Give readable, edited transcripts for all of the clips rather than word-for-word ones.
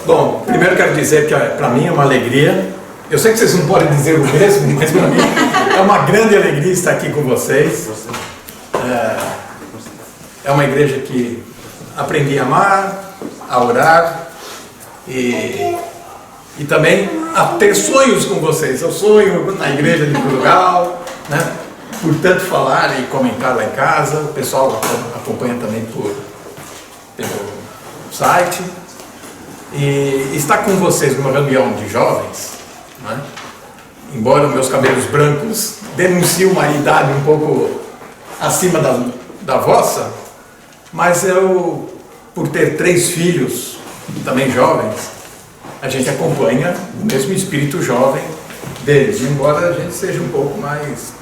Bom, primeiro quero dizer que para mim é uma alegria. Eu sei que vocês não podem dizer o mesmo, mas para mim é uma grande alegria estar aqui com vocês. É uma igreja que aprendi a amar, a orar e também a ter sonhos com vocês. Eu sonho na igreja de Portugal, né? Por tanto falar e comentar lá em casa. O pessoal acompanha também pelo site. E estar com vocês numa reunião de jovens, né? Embora meus cabelos brancos denunciem uma idade um pouco acima da vossa, mas eu, por ter 3 filhos, também jovens, a gente acompanha o mesmo espírito jovem deles, embora a gente seja um pouco mais,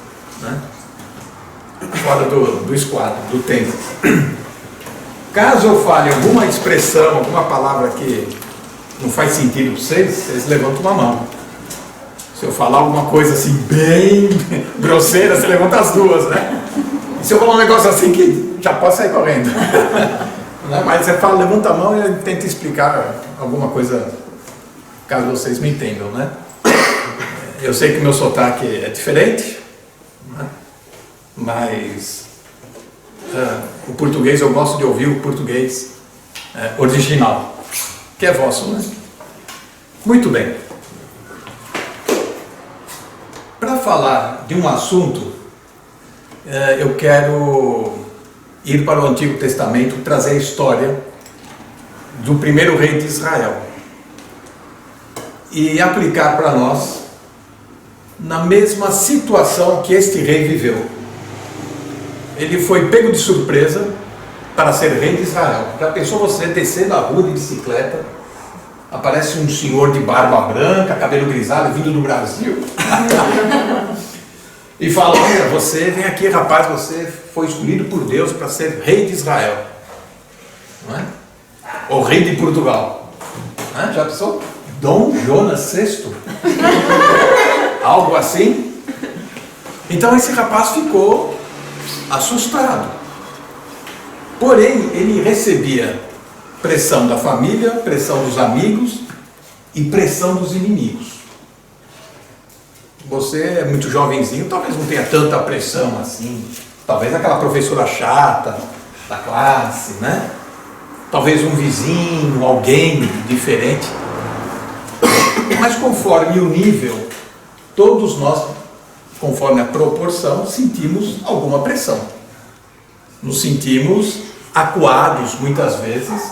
né, fora do esquadro, do tempo. Caso eu fale alguma expressão, alguma palavra que não faz sentido para vocês levantam uma mão. Se eu falar alguma coisa assim bem grosseira, você levanta as duas, né? E se eu falar um negócio assim que já pode sair correndo. Mas você fala, levanta a mão e eu tento explicar alguma coisa, caso vocês me entendam, né? Eu sei que meu sotaque é diferente, né? Mas o português, eu gosto de ouvir o português original, que é vosso, né? Muito bem. Para falar de um assunto, eu quero ir para o Antigo Testamento, trazer a história do primeiro rei de Israel e aplicar para nós na mesma situação que este rei viveu. Ele foi pego de surpresa para ser rei de Israel. Já pensou você descer na rua de bicicleta, aparece um senhor de barba branca, cabelo grisalho, vindo do Brasil, e fala: olha, você vem aqui, rapaz, você foi escolhido por Deus para ser rei de Israel, não é? Ou rei de Portugal, não é? Já pensou? Dom Jonas VI, algo assim. Então esse rapaz ficou assustado. Porém, ele recebia pressão da família, pressão dos amigos e pressão dos inimigos. Você é muito jovenzinho, talvez não tenha tanta pressão assim. Talvez aquela professora chata da classe, né? Talvez um vizinho, alguém diferente. Mas conforme o nível, todos nós, conforme a proporção, sentimos alguma pressão. Nos sentimos acuados muitas vezes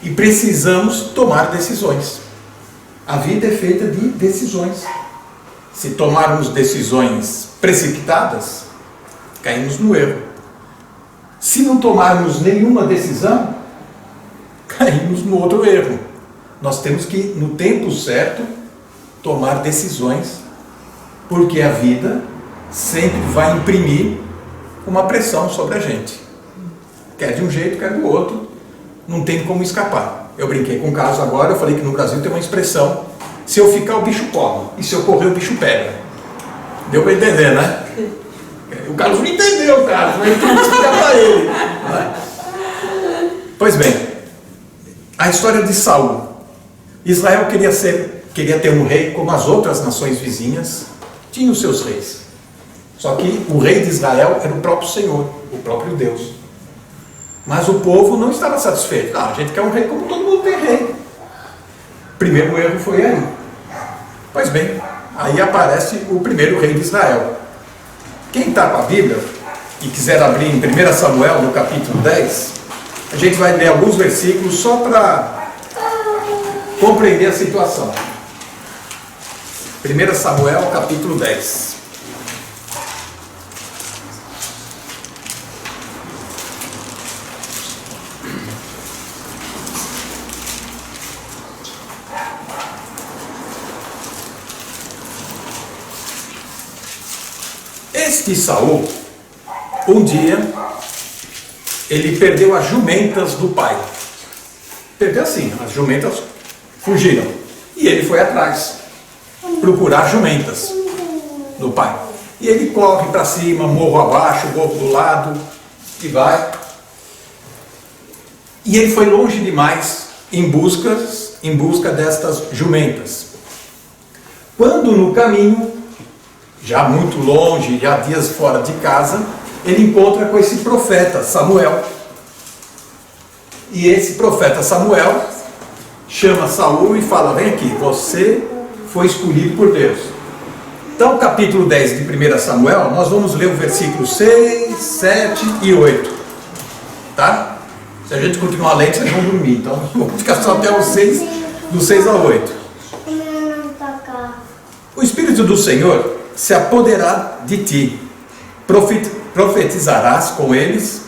e precisamos tomar decisões. A vida é feita de decisões. Se tomarmos decisões precipitadas, caímos no erro. Se não tomarmos nenhuma decisão, caímos no outro erro. Nós temos que, no tempo certo, tomar decisões, porque a vida sempre vai imprimir uma pressão sobre a gente. Quer de um jeito, quer do outro, não tem como escapar. Eu brinquei com o Carlos agora, eu falei que no Brasil tem uma expressão: se eu ficar, o bicho come, e se eu correr, o bicho pega. Deu para entender, né? O Carlos não entendeu, Carlos, mas eu tenho que explicar para ele, né? Pois bem, a história de Saul. Israel queria ter um rei como as outras nações vizinhas tinham os seus reis. Só que o rei de Israel era o próprio Senhor, o próprio Deus. Mas o povo não estava satisfeito. Não, a gente quer um rei como todo mundo tem rei. Primeiro erro foi aí. Pois bem, aí aparece o primeiro rei de Israel. Quem está com a Bíblia e quiser abrir em 1 Samuel, no capítulo 10, a gente vai ler alguns versículos só para compreender a situação. 1 Samuel, capítulo 10. Este Saul, um dia, ele perdeu as jumentas do pai. Perdeu assim, as jumentas fugiram. E ele foi atrás, procurar jumentas do pai. E ele corre para cima, morro abaixo, morro do lado, e vai. E ele foi longe demais em busca destas jumentas. Quando no caminho, já muito longe, já dias fora de casa, ele encontra com esse profeta Samuel. E esse profeta Samuel chama Saul e fala: vem aqui, você foi escolhido por Deus. Então, capítulo 10 de 1 Samuel, nós vamos ler o versículo 6, 7 e 8. Tá? Se a gente continuar lendo, vocês vão dormir. Então, vamos ficar só até o 6, do 6 ao 8. O Espírito do Senhor se apoderará de ti, profetizarás com eles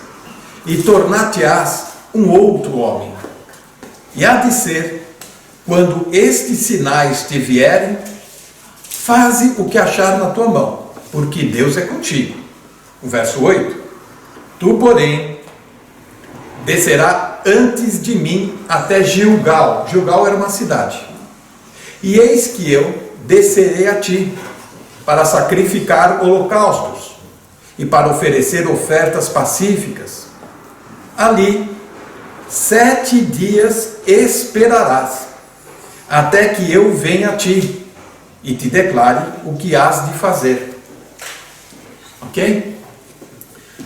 e tornar-te-ás um outro homem. E há de ser, quando estes sinais te vierem, faze o que achar na tua mão, porque Deus é contigo. O verso 8: tu, porém, descerá antes de mim até Gilgal. Gilgal era uma cidade. E eis que eu descerei a ti, para sacrificar holocaustos e para oferecer ofertas pacíficas. Ali 7 dias esperarás, até que eu venha a ti e te declare o que hás de fazer. Ok?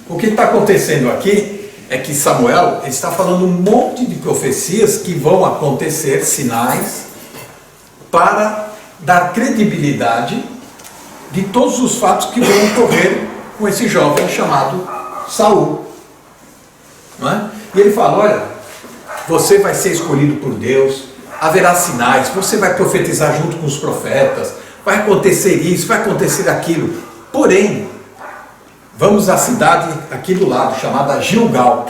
O que está acontecendo aqui é que Samuel está falando um monte de profecias que vão acontecer, sinais, para dar credibilidade de todos os fatos que vão ocorrer com esse jovem chamado Saul. Não é? E ele fala: olha, você vai ser escolhido por Deus, haverá sinais, você vai profetizar junto com os profetas, vai acontecer isso, vai acontecer aquilo. Porém, vamos à cidade aqui do lado, chamada Gilgal.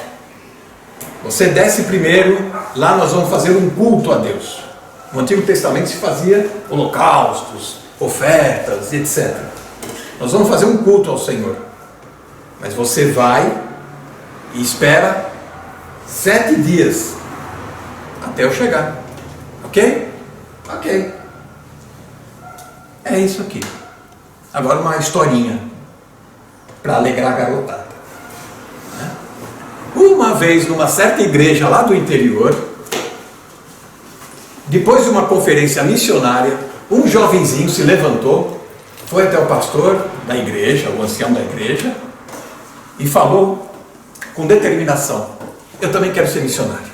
Você desce primeiro, lá nós vamos fazer um culto a Deus. No Antigo Testamento se fazia holocaustos, ofertas, etc. Nós vamos fazer um culto ao Senhor. Mas você vai e espera 7 dias até eu chegar. Ok? Ok. É isso aqui. Agora uma historinha para alegrar a garotada. Uma vez, numa certa igreja lá do interior, depois de uma conferência missionária, um jovenzinho se levantou, foi até o pastor da igreja, o ancião da igreja, e falou com determinação: eu também quero ser missionário.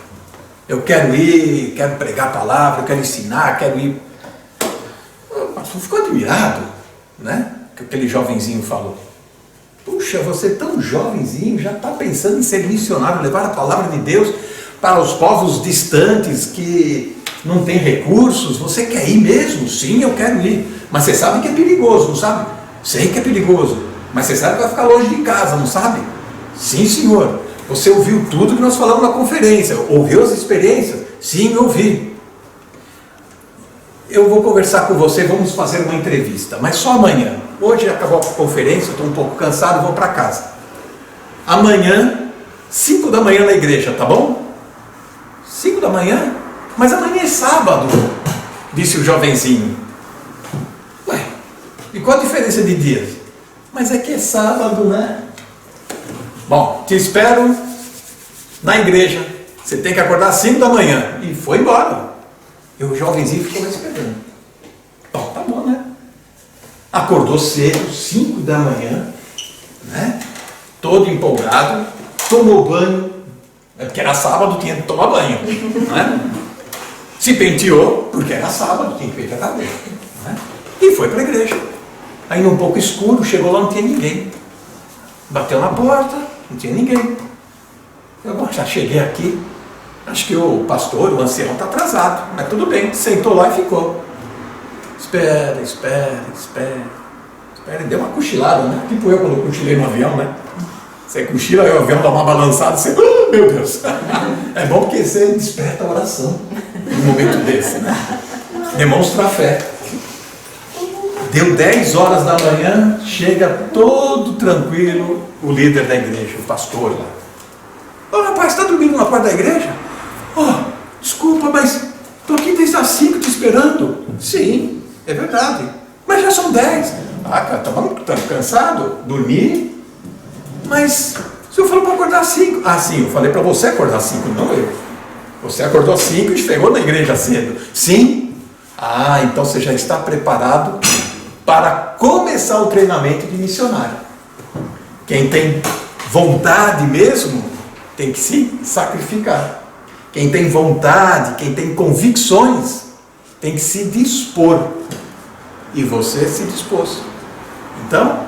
Eu quero ir, quero pregar a palavra, eu quero ensinar, quero ir. O pastor ficou admirado, né? Que aquele jovenzinho falou: puxa, você tão jovenzinho, já está pensando em ser missionário, levar a palavra de Deus para os povos distantes que não tem recursos. Você quer ir mesmo? Sim, eu quero ir. Mas você sabe que é perigoso, não sabe? Sei que é perigoso, mas você sabe que vai ficar longe de casa, não sabe? Sim, senhor. Você ouviu tudo que nós falamos na conferência, ouviu as experiências? Sim, eu ouvi. Eu vou conversar com você, vamos fazer uma entrevista, mas só amanhã. Hoje acabou a conferência, estou um pouco cansado, vou para casa. Amanhã, 5 da manhã na igreja, tá bom? 5 da manhã? Mas amanhã é sábado, disse o jovenzinho. Ué, e qual a diferença de dias? Mas é que é sábado, né? Bom, te espero na igreja. Você tem que acordar às 5 da manhã. E foi embora. E o jovenzinho ficou lá esperando. Bom, tá bom, né? Acordou cedo, 5 da manhã, né? Todo empolgado, tomou banho, porque era sábado, tinha que tomar banho, né? Se penteou, porque era sábado, tinha que pentear a cabeça, né? E foi para a igreja. Aí um pouco escuro, chegou lá, não tinha ninguém. Bateu na porta, não tinha ninguém. Eu já cheguei aqui, acho que o pastor, o ancião, está atrasado, mas tudo bem, sentou lá e ficou. Espera, e deu uma cochilada, né? Tipo eu quando cochilei no avião, né? Você cochila e o avião dá uma balançada, você, oh, meu Deus! É bom porque você desperta a oração num momento desse, né? Demonstra a fé. Deu 10 horas da manhã, chega todo tranquilo o líder da igreja, o pastor lá. Ô rapaz, está dormindo na porta da igreja? Oh, desculpa, mas estou aqui desde as 5 te esperando. Sim, é verdade. Mas já são 10. Ah, cara, tá cansado? Dormi? Mas o senhor falou para acordar às 5. Ah, sim, eu falei para você acordar às 5, não eu. Você acordou às 5 e chegou na igreja cedo. Sim? Ah, então você já está preparado para começar o treinamento de missionário. Quem tem vontade mesmo, tem que se sacrificar. Quem tem vontade, quem tem convicções, tem que se dispor. E você se dispôs. Então,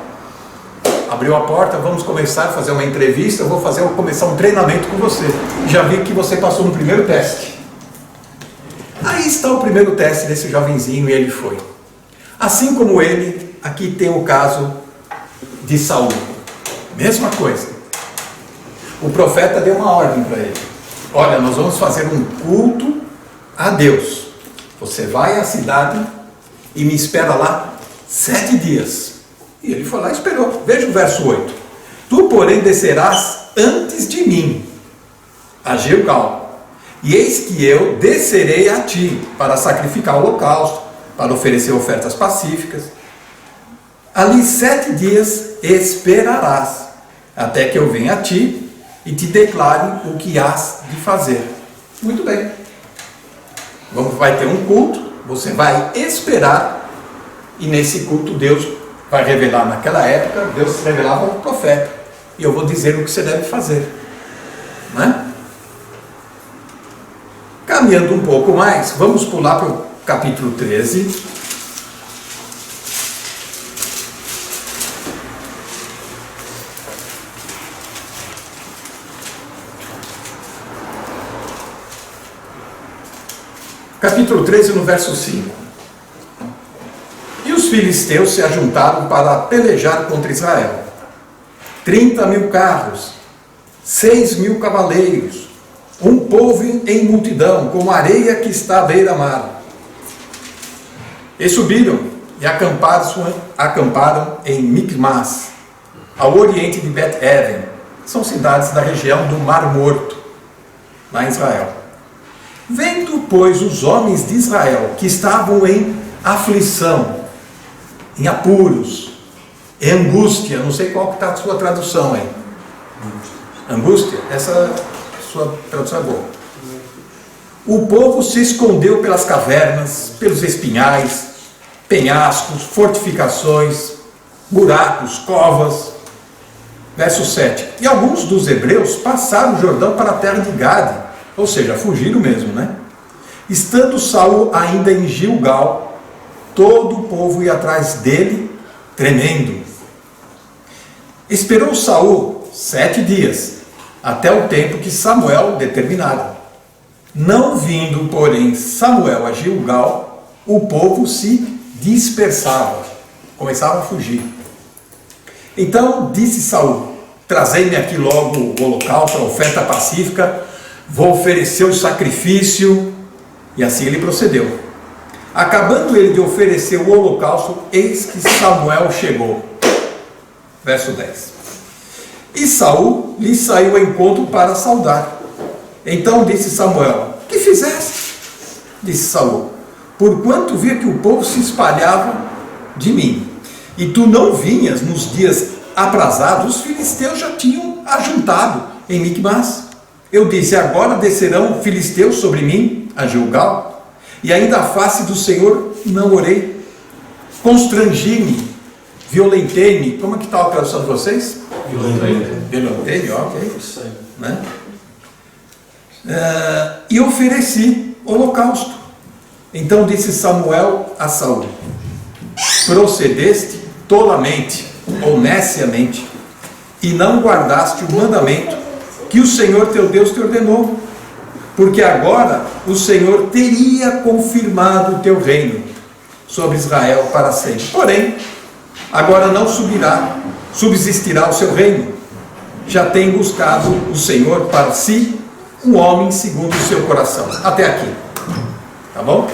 abriu a porta, vamos começar a fazer uma entrevista, eu vou começar um treinamento com você. Já vi que você passou no primeiro teste. Aí está o primeiro teste desse jovenzinho e ele foi. Assim como ele, aqui tem o caso de Saul. Mesma coisa. O profeta deu uma ordem para ele. Olha, nós vamos fazer um culto a Deus. Você vai à cidade e me espera lá 7 dias. E ele foi lá e esperou. Veja o verso 8. Tu, porém, descerás antes de mim a Gilgal. E eis que eu descerei a ti para sacrificar o holocausto, para oferecer ofertas pacíficas. Ali 7 dias esperarás, até que eu venha a ti e te declare o que hás de fazer. Muito bem. Vai ter um culto, você vai esperar, e nesse culto Deus vai revelar. Naquela época, Deus se revelava ao profeta, e eu vou dizer o que você deve fazer. Não é? Caminhando um pouco mais, vamos pular para o capítulo 13. Capítulo 13, no verso 5. E os filisteus se ajuntaram para pelejar contra Israel. 30.000 carros, 6.000 cavaleiros, um povo em multidão, como a areia que está à beira-mar. E subiram e acamparam em Micmas, ao oriente de Bet-Aven. São cidades da região do Mar Morto, lá em Israel. Vendo, pois, os homens de Israel, que estavam em aflição, em apuros, em angústia, não sei qual que está a sua tradução aí. Angústia? Essa sua tradução é boa. O povo se escondeu pelas cavernas, pelos espinhais, penhascos, fortificações, buracos, covas. Verso 7. E alguns dos hebreus passaram o Jordão para a terra de Gade, ou seja, fugiram mesmo, né? Estando Saul ainda em Gilgal, todo o povo ia atrás dele, tremendo. Esperou Saul 7 dias, até o tempo que Samuel determinara. Não vindo, porém, Samuel a Gilgal, o povo se dispersava, começava a fugir. Então disse Saul: trazei-me aqui logo o holocausto, a oferta pacífica, vou oferecer o sacrifício. E assim ele procedeu. Acabando ele de oferecer o holocausto, eis que Samuel chegou. Verso 10. E Saul lhe saiu ao encontro para saudar. Então disse Samuel: que fizeste? Disse Saul: porquanto via que o povo se espalhava de mim, e tu não vinhas nos dias aprazados, os filisteus já tinham ajuntado em Micmas. Eu disse: agora descerão filisteus sobre mim a Gilgal, e ainda a face do Senhor não orei. Constrangi-me, violentei-me. Como é que está a tradução de vocês? Violentei-me, ok. Né? E ofereci holocausto. Então disse Samuel a Saul: procedeste tolamente ou neciamente, e não guardaste o mandamento que o Senhor teu Deus te ordenou, porque agora o Senhor teria confirmado o teu reino sobre Israel para sempre. Porém, agora não subsistirá o seu reino. Já tem buscado o Senhor para si um homem segundo o seu coração. Até aqui. Tá bom?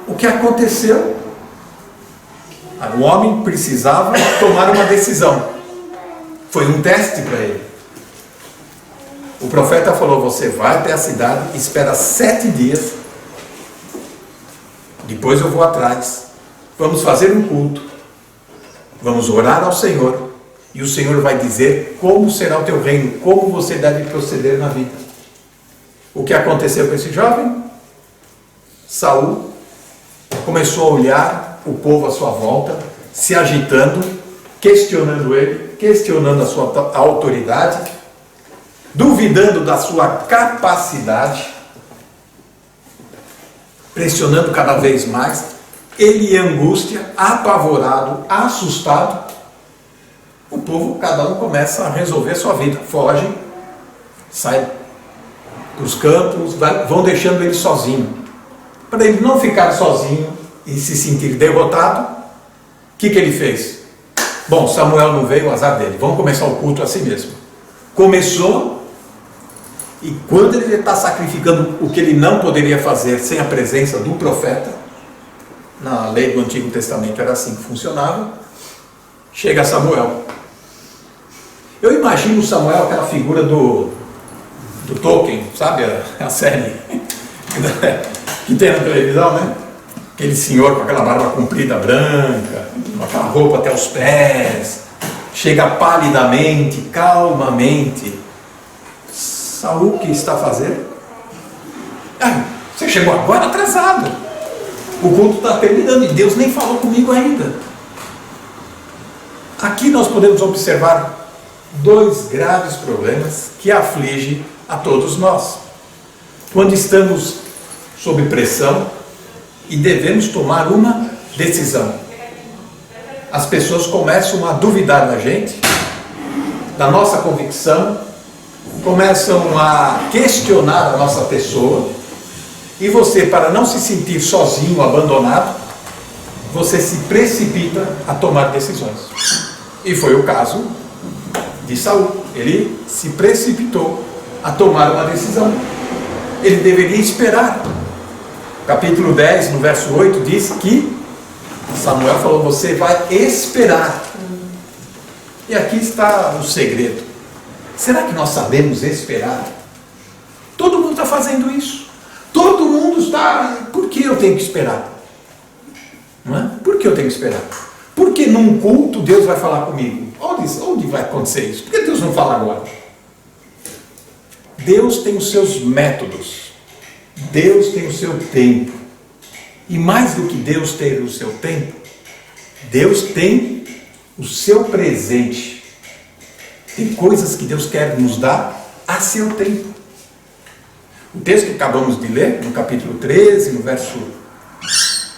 O que aconteceu? O homem precisava tomar uma decisão. Foi um teste para ele. O profeta falou: você vai até a cidade, espera 7 dias, depois eu vou atrás, vamos fazer um culto, vamos orar ao Senhor, e o Senhor vai dizer como será o teu reino, como você deve proceder na vida. O que aconteceu com esse jovem? Saul começou a olhar o povo à sua volta, se agitando, questionando ele, questionando a sua autoridade, duvidando da sua capacidade, pressionando cada vez mais. Ele em angústia, apavorado, assustado. O povo, cada um começa a resolver a sua vida. Foge, sai dos campos, vão deixando ele sozinho. Para ele não ficar sozinho e se sentir derrotado, o que ele fez? Bom, Samuel não veio, o azar dele. Vamos começar o culto assim mesmo. Começou, e quando ele está sacrificando o que ele não poderia fazer sem a presença do profeta, na lei do Antigo Testamento era assim que funcionava, chega Samuel. Eu imagino Samuel, aquela figura do Tolkien, sabe a série que tem na televisão, né? Aquele senhor com aquela barba comprida branca, com aquela roupa até os pés, chega palidamente, calmamente. Saul, o que está fazendo? Você chegou agora atrasado. O culto está terminando e Deus nem falou comigo ainda. Aqui nós podemos observar dois graves problemas que afligem a todos nós. Quando estamos sob pressão e devemos tomar uma decisão, as pessoas começam a duvidar da gente, da nossa convicção, começam a questionar a nossa pessoa, e você, para não se sentir sozinho, abandonado, você se precipita a tomar decisões. E foi o caso de Saul. Ele se precipitou a tomar uma decisão. Ele deveria esperar. Capítulo 10, no verso 8, diz que Samuel falou: você vai esperar. E aqui está o segredo. Será que nós sabemos esperar? Todo mundo está fazendo isso. Todo mundo está... Por que eu tenho que esperar? Não é? Por que eu tenho que esperar? Porque num culto Deus vai falar comigo. Onde vai acontecer isso? Por que Deus não fala agora? Deus tem os seus métodos. Deus tem o seu tempo. E mais do que Deus ter o seu tempo, Deus tem o seu presente. Tem coisas que Deus quer nos dar a seu tempo. O texto que acabamos de ler, no capítulo 13, no verso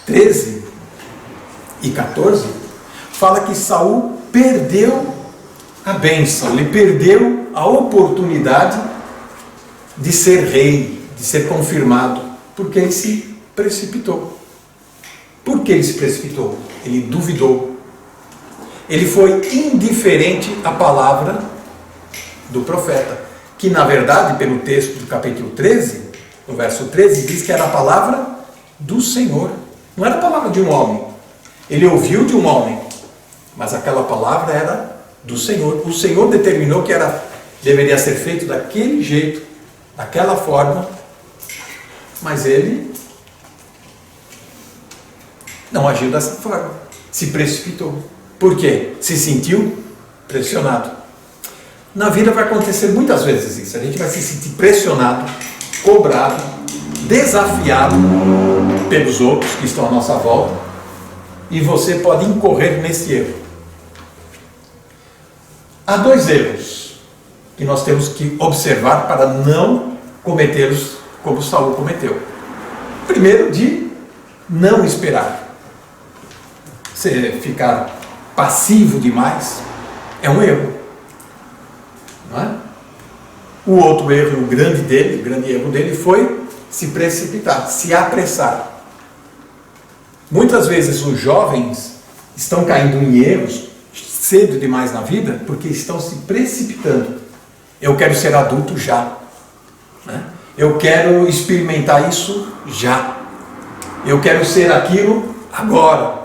13 e 14, fala que Saul perdeu a bênção, ele perdeu a oportunidade de ser rei, de ser confirmado, porque ele se precipitou. Por que ele se precipitou? Ele duvidou. Ele foi indiferente à palavra do profeta, que na verdade, pelo texto do capítulo 13, no verso 13, diz que era a palavra do Senhor, não era a palavra de um homem. Ele ouviu de um homem, mas aquela palavra era do Senhor. O Senhor determinou que deveria ser feito daquele jeito, daquela forma, mas ele não agiu dessa forma, se precipitou. Por quê? Se sentiu pressionado. Na vida vai acontecer muitas vezes isso. A gente vai se sentir pressionado, cobrado, desafiado pelos outros que estão à nossa volta, e você pode incorrer nesse erro. Há dois erros que nós temos que observar para não cometê-los como Saul cometeu. Primeiro, de não esperar. Você ficar passivo demais é um erro, não é? O outro erro, o grande erro dele foi se precipitar, se apressar. Muitas vezes os jovens estão caindo em erros cedo demais na vida porque estão se precipitando. Eu quero ser adulto já, né? Eu quero experimentar isso já, eu quero ser aquilo agora.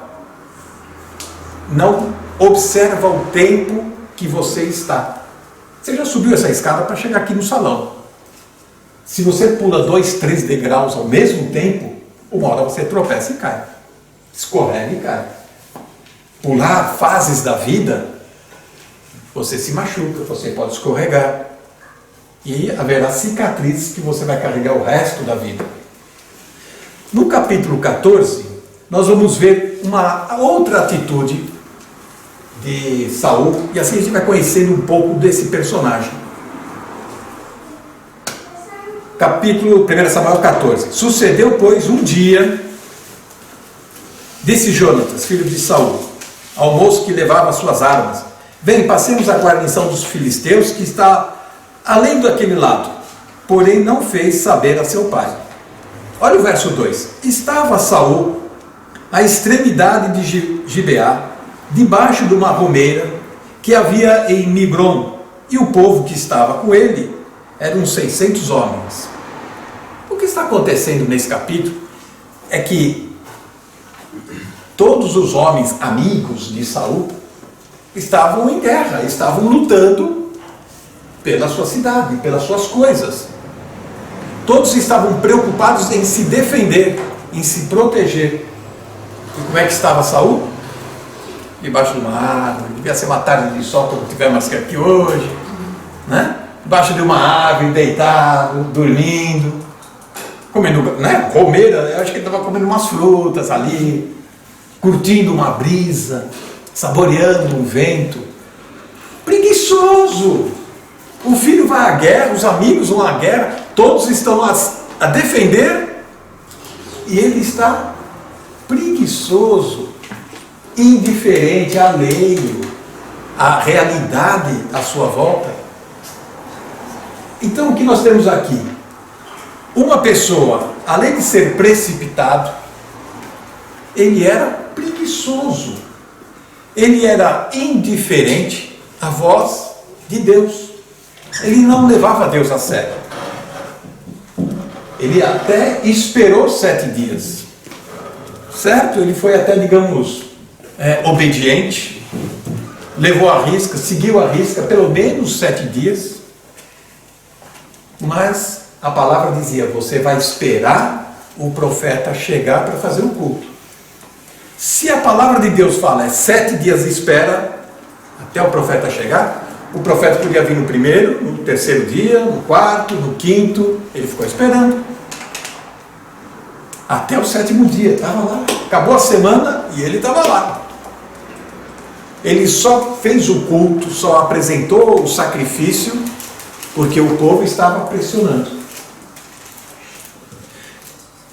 Não observa o tempo que você está. Você já subiu essa escada para chegar aqui no salão. Se você pula 2, 3 degraus ao mesmo tempo, uma hora você tropeça e cai. Escorrega e cai. Pular fases da vida, você se machuca, você pode escorregar. E haverá cicatrizes que você vai carregar o resto da vida. No capítulo 14, nós vamos ver uma outra atitude de Saul, e assim a gente vai conhecendo um pouco desse personagem. Capítulo 1 Samuel 14. Sucedeu, pois, um dia, disse Jonatas, filho de Saul, ao moço que levava suas armas: vem, passemos a guarnição dos filisteus, que está além daquele lado. Porém não fez saber a seu pai. Olha o verso 2. Estava Saul à extremidade de Gibeá, debaixo de uma romeira que havia em Migron, e o povo que estava com ele eram 600 homens. O que está acontecendo nesse capítulo é que todos os homens amigos de Saul estavam em guerra, estavam lutando pela sua cidade, pelas suas coisas. Todos estavam preocupados em se defender, em se proteger. E como é que estava Saul? Debaixo de uma árvore, devia ser uma tarde de sol como tiver mais que aqui hoje, né? Debaixo de uma árvore, deitado, dormindo, comendo, né? Romeira, eu acho que ele estava comendo umas frutas ali, curtindo uma brisa, saboreando um vento. Preguiçoso! O filho vai à guerra, os amigos vão à guerra, todos estão a defender, e ele está preguiçoso, indiferente, alheio à realidade à sua volta. Então o que nós temos aqui? Uma pessoa, além de ser precipitado, ele era preguiçoso, ele era indiferente à voz de Deus. Ele não levava Deus a sério. Ele até esperou 7 dias. Certo? Ele foi até, digamos, obediente, levou a risca, seguiu a risca pelo menos 7 dias. Mas a palavra dizia: você vai esperar o profeta chegar para fazer o culto. Se a palavra de Deus fala 7 dias de espera até o profeta chegar, o profeta podia vir no primeiro, no terceiro dia, no quarto, no quinto. Ele ficou esperando até o 7º dia, estava lá. Acabou a semana e ele estava lá. Ele só fez o culto, só apresentou o sacrifício porque o povo estava pressionando.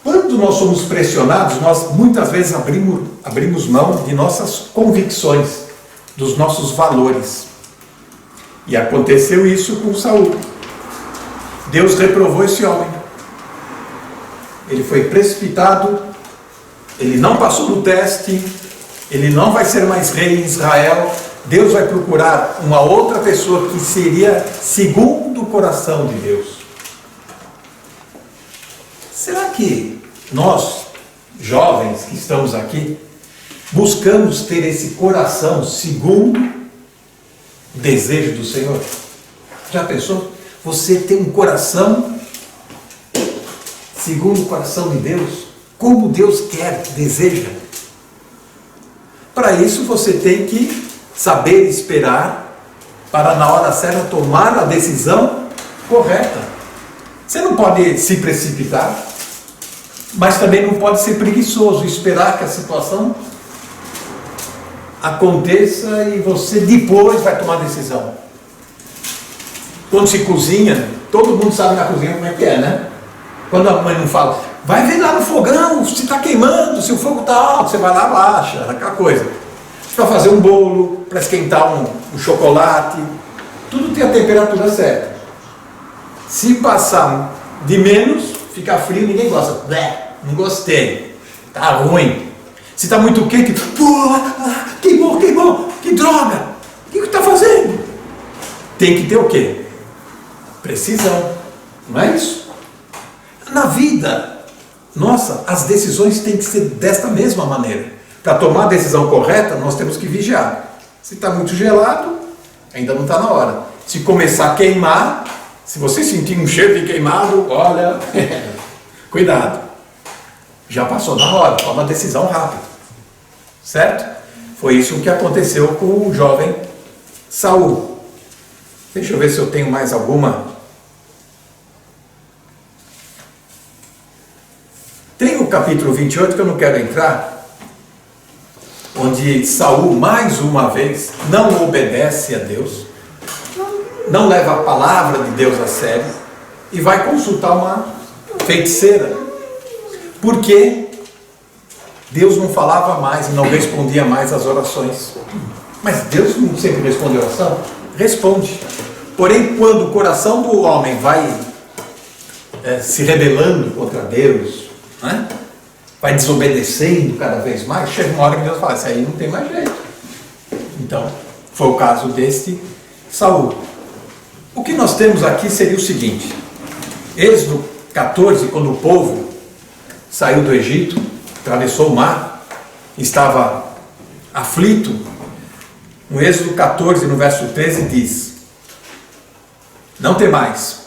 Quando nós somos pressionados, nós muitas vezes abrimos mão de nossas convicções, dos nossos valores. E aconteceu isso com Saul. Deus reprovou esse homem. Ele foi precipitado, ele não passou no teste, ele não vai ser mais rei em Israel. Deus vai procurar uma outra pessoa que seria segundo o coração de Deus. Será que nós, jovens que estamos aqui, buscamos ter esse coração segundo o desejo do Senhor? Já pensou? Você tem um coração segundo o coração de Deus, como Deus quer, deseja. Para isso você tem que saber esperar, para na hora certa tomar a decisão correta. Você não pode se precipitar, mas também não pode ser preguiçoso, esperar que a situação aconteça e você depois vai tomar a decisão. Quando se cozinha, todo mundo sabe na cozinha como é que é, né? Quando a mãe não fala, vai ver lá no fogão, se está queimando, se o fogo está alto, você vai lá, baixa, aquela coisa. Para fazer um bolo, para esquentar um chocolate, tudo tem a temperatura certa. Se passar de menos, fica frio, ninguém gosta. Não gostei, tá ruim. Se está muito quente, queimou, que droga, o que está fazendo? Tem que ter o quê? Precisão, não é isso? Na vida, nossa, as decisões têm que ser desta mesma maneira. Para tomar a decisão correta, nós temos que vigiar. Se está muito gelado, ainda não está na hora. Se começar a queimar, se você sentir um cheiro de queimado, olha, cuidado. Já passou da hora, toma a decisão rápida. Certo? Foi isso que aconteceu com o jovem Saul. Deixa eu ver se eu tenho mais alguma capítulo 28, que eu não quero entrar, onde Saul, mais uma vez, não obedece a Deus, não leva a palavra de Deus a sério, e vai consultar uma feiticeira, porque Deus não falava mais e não respondia mais às orações. Mas Deus não sempre responde a oração? Responde. Porém, quando o coração do homem vai se rebelando contra Deus, né? Vai desobedecendo cada vez mais, chega uma hora que Deus fala, isso aí não tem mais jeito. Então, foi o caso deste Saul. O que nós temos aqui seria o seguinte: Êxodo 14, quando o povo saiu do Egito, atravessou o mar, estava aflito, no Êxodo 14, no verso 13, diz: não temais,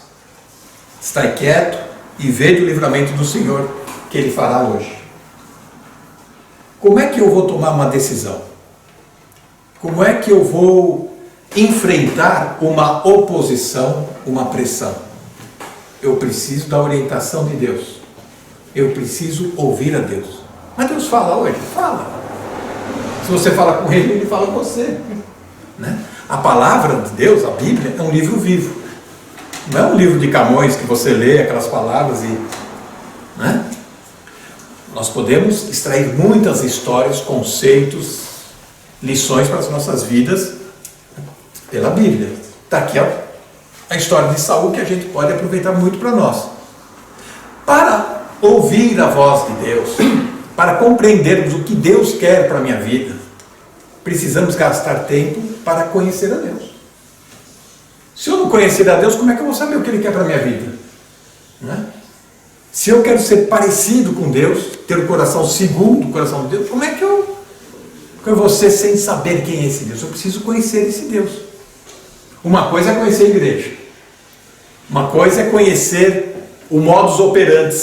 estai quieto e vede o livramento do Senhor que Ele fará hoje. Como é que eu vou tomar uma decisão? Como é que eu vou enfrentar uma oposição, uma pressão? Eu preciso da orientação de Deus. Eu preciso ouvir a Deus. Mas Deus fala hoje? Fala. Se você fala com Ele, Ele fala com você, né? A palavra de Deus, a Bíblia, é um livro vivo. Não é um livro de Camões que você lê aquelas palavras e... né? Nós podemos extrair muitas histórias, conceitos, lições para as nossas vidas pela Bíblia. Está aqui a história de Saul, que a gente pode aproveitar muito para nós. Para ouvir a voz de Deus, para compreendermos o que Deus quer para a minha vida, precisamos gastar tempo para conhecer a Deus. Se eu não conhecer a Deus, como é que eu vou saber o que Ele quer para a minha vida? Né? Se eu quero ser parecido com Deus, ter o coração segundo o coração de Deus, como é que eu vou ser sem saber quem é esse Deus? Eu preciso conhecer esse Deus. Uma coisa é conhecer a igreja. Uma coisa é conhecer o modus operandi,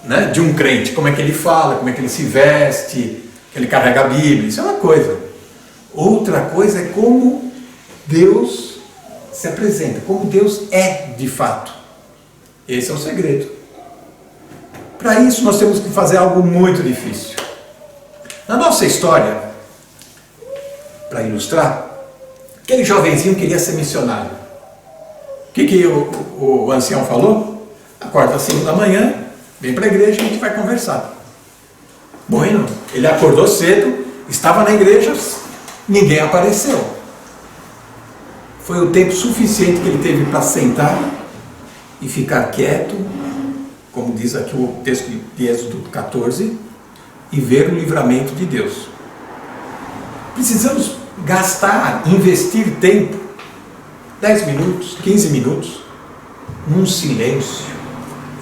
né, de um crente. Como é que ele fala, como é que ele se veste, que ele carrega a Bíblia. Isso é uma coisa. Outra coisa é como Deus se apresenta, como Deus é de fato. Esse é o segredo. Para isso nós temos que fazer algo muito difícil. Na nossa história, para ilustrar, aquele jovenzinho queria ser missionário. O que o ancião falou? Acorda às 5 da manhã, vem para a igreja e a gente vai conversar. Bueno, ele acordou cedo, estava na igreja, ninguém apareceu. Foi o tempo suficiente que ele teve para sentar e ficar quieto, como diz aqui o texto de Êxodo 14, e ver o livramento de Deus. Precisamos gastar, investir tempo, 10 minutos, 15 minutos, num silêncio,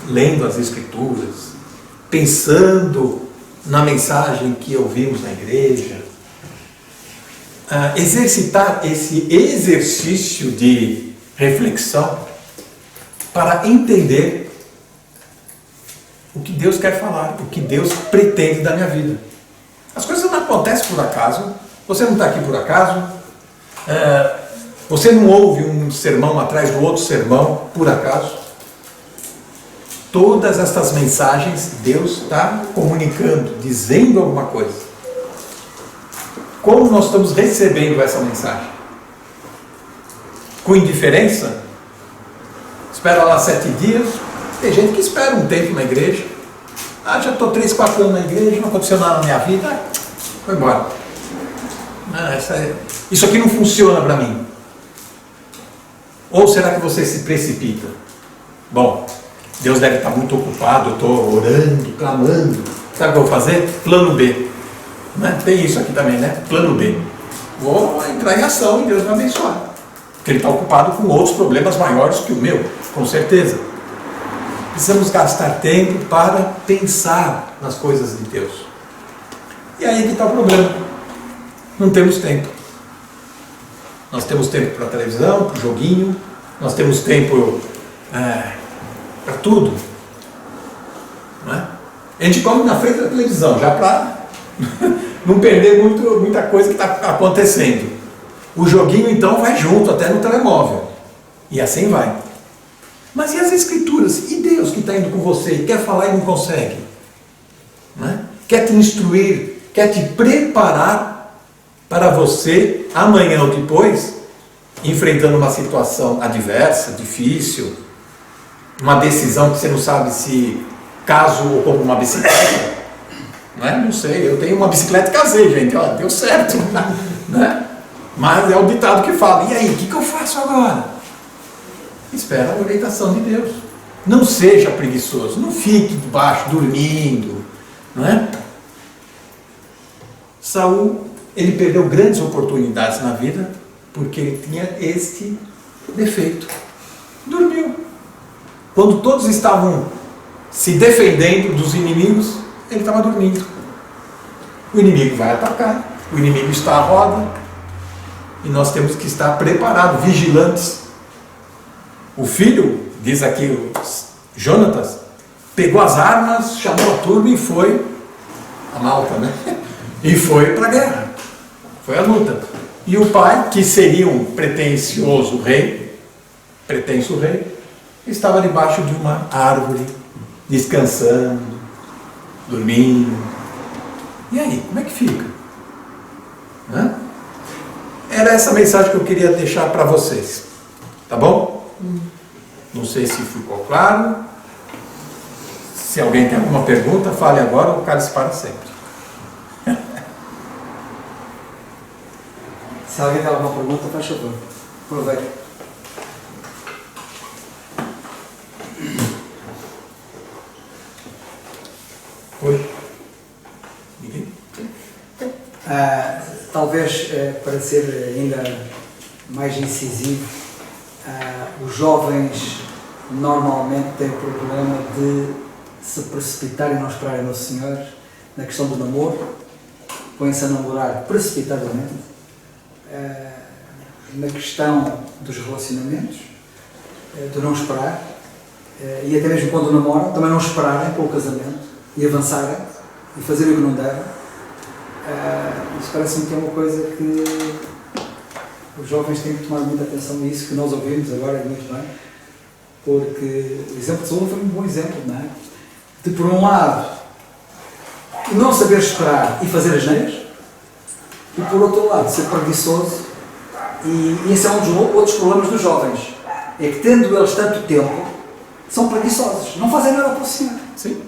lendo as Escrituras, pensando na mensagem que ouvimos na igreja, exercitar esse exercício de reflexão para entender o que Deus quer falar, o que Deus pretende da minha vida. As coisas não acontecem por acaso, você não está aqui por acaso, você não ouve um sermão atrás do outro sermão por acaso. Todas estas mensagens Deus está comunicando, dizendo alguma coisa. Como nós estamos recebendo essa mensagem? Com indiferença? Espera lá 7 dias. Tem gente que espera um tempo na igreja. Já estou 3, 4 anos na igreja, não aconteceu nada na minha vida. Foi embora. Isso aqui não funciona para mim. Ou será que você se precipita? Bom, Deus deve estar muito ocupado, eu estou orando, clamando. Sabe o que eu vou fazer? Plano B. Né? Tem isso aqui também, né? Plano B. Vou entrar em ação e Deus vai abençoar. Porque Ele está ocupado com outros problemas maiores que o meu, com certeza. Precisamos gastar tempo para pensar nas coisas de Deus. E aí que está o problema. Não temos tempo. Nós temos tempo para a televisão, para o joguinho, nós temos tempo para tudo. Não é? A gente come na frente da televisão, já para não perder muita coisa que está acontecendo. O joguinho então vai junto, até no telemóvel. E assim vai. Mas e as Escrituras? E Deus que está indo com você e quer falar e não consegue? quer te instruir, quer te preparar para você, amanhã ou depois, enfrentando uma situação adversa, difícil, uma decisão que você não sabe se caso ou como uma bicicleta, não sei, eu tenho uma bicicleta e casei, gente, ó, deu certo, né? Mas é o ditado que fala, e aí, o que eu faço agora? Espera a orientação de Deus. Não seja preguiçoso, não fique debaixo dormindo, não é? Saul, ele perdeu grandes oportunidades na vida porque ele tinha este defeito. Dormiu. Quando todos estavam se defendendo dos inimigos, ele estava dormindo. O inimigo vai atacar, o inimigo está à roda e nós temos que estar preparados, vigilantes. O filho, diz aqui o Jonatas, pegou as armas, chamou a turma e foi, a malta, né? E foi para a guerra, foi a luta. E o pai, que seria um pretenso rei, estava debaixo de uma árvore, descansando, dormindo. E aí, como é que fica? Era essa mensagem que eu queria deixar para vocês, tá bom? Não sei se ficou claro. Se alguém tem alguma pergunta, fale agora ou cale-se para sempre. Se alguém tem alguma pergunta, faz favor. Aproveita. Oi? Ninguém? Talvez, para ser ainda mais incisivo, os jovens normalmente têm o problema de se precipitarem e não esperarem no Senhor na questão do namoro, põem-se a namorar precipitadamente. Na questão dos relacionamentos, de não esperar, e até mesmo quando namoram, também não esperarem pelo casamento e avançarem e fazerem o que não devem. Isso parece-me que é uma coisa que os jovens têm que tomar muita atenção a isso, que nós ouvimos agora muito bem, porque o exemplo de Saúl foi um bom exemplo, não é? De, por um lado, não saber esperar e fazer as neiras, e por outro lado, ser preguiçoso, e esse é um dos outros problemas dos jovens, é que tendo eles tanto tempo, são preguiçosos, não fazem nada para o Senhor. Sim.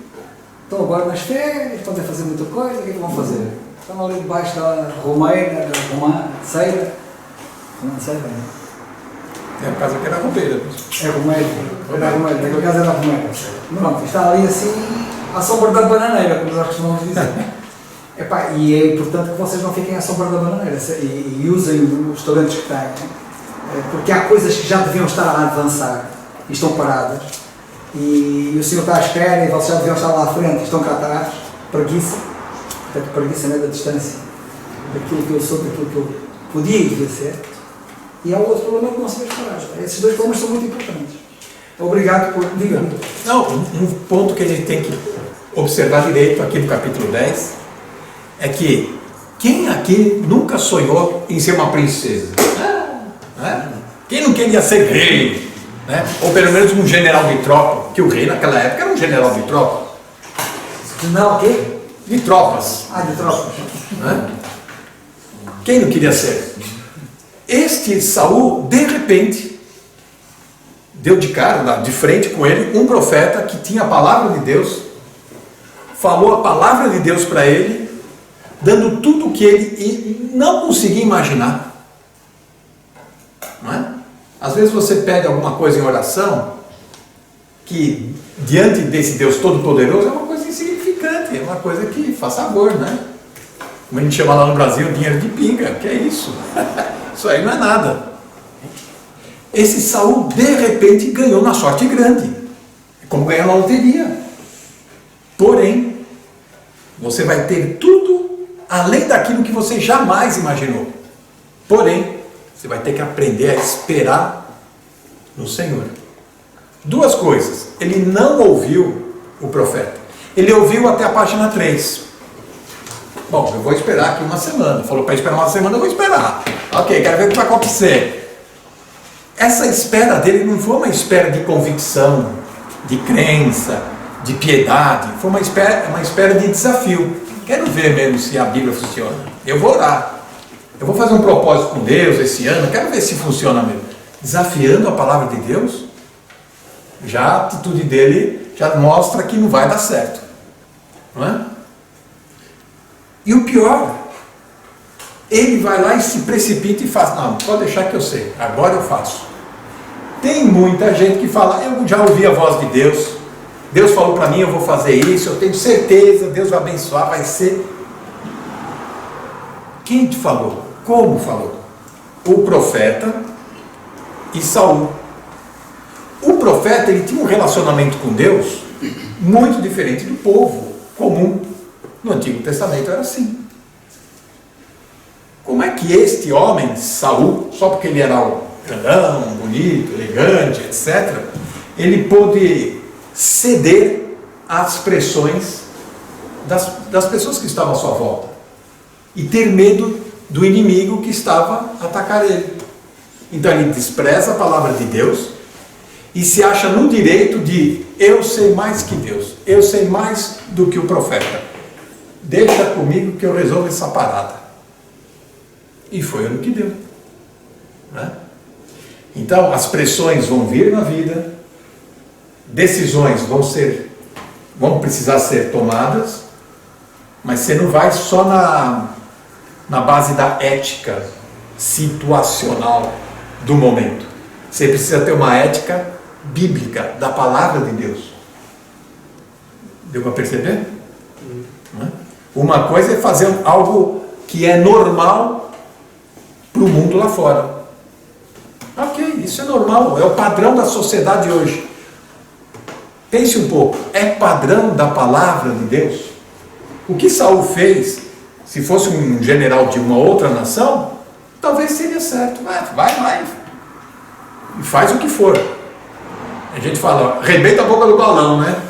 Estão agora nas férias, podem fazer muita coisa, o que é que vão fazer? Estão ali debaixo da romeira, da romã, ceira, não sei bem. Tem a casa que era roubeira. É romeira, era romeira, naquela casa era romeira. Pronto, está ali assim, à sombra da bananeira, como nós costumamos dizer. Epá, e é importante que vocês não fiquem à sombra da bananeira e usem os talentos que têm, porque há coisas que já deviam estar a avançar e estão paradas, e o Senhor está à espera e vocês já deviam estar lá à frente e estão cá atrás. Preguiça, portanto, preguiça não é da distância daquilo que eu sou, daquilo que eu podia e devia ser. E há outro problema que não se vê esperar. Esses dois problemas são muito importantes. Obrigado por... Diga. Não, um ponto que a gente tem que observar direito aqui no capítulo 10 é que quem aqui nunca sonhou em ser uma princesa? Quem não queria ser rei? Né? Ou pelo menos um general de tropa, que o rei naquela época era um general de tropa. General o quê? De tropas. De tropas. Né? Quem não queria ser? Este Saul, de repente, deu de cara, de frente com ele, um profeta que tinha a palavra de Deus, falou a palavra de Deus para ele, dando tudo o que ele não conseguia imaginar. Não é? Às vezes você pede alguma coisa em oração, que diante desse Deus Todo-Poderoso é uma coisa insignificante, é uma coisa que faz sabor, né? Como a gente chama lá no Brasil, dinheiro de pinga, que é isso? Isso aí não é nada. Esse Saul, de repente, ganhou na sorte grande, como ganhar na loteria. Porém, você vai ter tudo além daquilo que você jamais imaginou. Porém, você vai ter que aprender a esperar no Senhor. Duas coisas. Ele não ouviu o profeta. Ele ouviu até a página 3. Bom, eu vou esperar aqui uma semana. Falou para esperar uma semana, eu vou esperar. Ok, quero ver o que vai acontecer. Essa espera dele não foi uma espera de convicção, de crença, de piedade. Foi uma espera de desafio. quero ver mesmo se a Bíblia funciona. Eu vou orar. Eu vou fazer um propósito com Deus esse ano, quero ver se funciona mesmo. Desafiando a palavra de Deus, já a atitude dele já mostra que não vai dar certo. Não é? E o pior, ele vai lá e se precipita e faz. Não, pode deixar que eu sei, agora eu faço. Tem muita gente que fala, eu já ouvi a voz de Deus, Deus falou para mim, eu vou fazer isso, eu tenho certeza, Deus vai abençoar, vai ser. Quem te falou? Como falou? O profeta e Saul. O profeta, ele tinha um relacionamento com Deus muito diferente do povo comum. No Antigo Testamento era assim. Como é que este homem, Saul, só porque ele era grandão, bonito, elegante, etc., ele pôde ceder às pressões das pessoas que estavam à sua volta e ter medo do inimigo que estava a atacar ele? Então ele despreza a palavra de Deus e se acha no direito de eu sei mais que Deus, eu sei mais do que o profeta, deixa comigo que eu resolvo essa parada. E foi o que deu, né? Então as pressões vão vir na vida, decisões vão precisar ser tomadas, mas você não vai só na base da ética situacional do momento. Você precisa ter uma ética bíblica, da palavra de Deus. Deu para perceber? Uma coisa é fazer algo que é normal para o mundo lá fora. Ok, isso é normal, é o padrão da sociedade hoje. Pense um pouco, é padrão da palavra de Deus? O que Saul fez, se fosse um general de uma outra nação, talvez seria certo. Vai lá e faz o que for. A gente fala, arrebenta a boca do balão, né?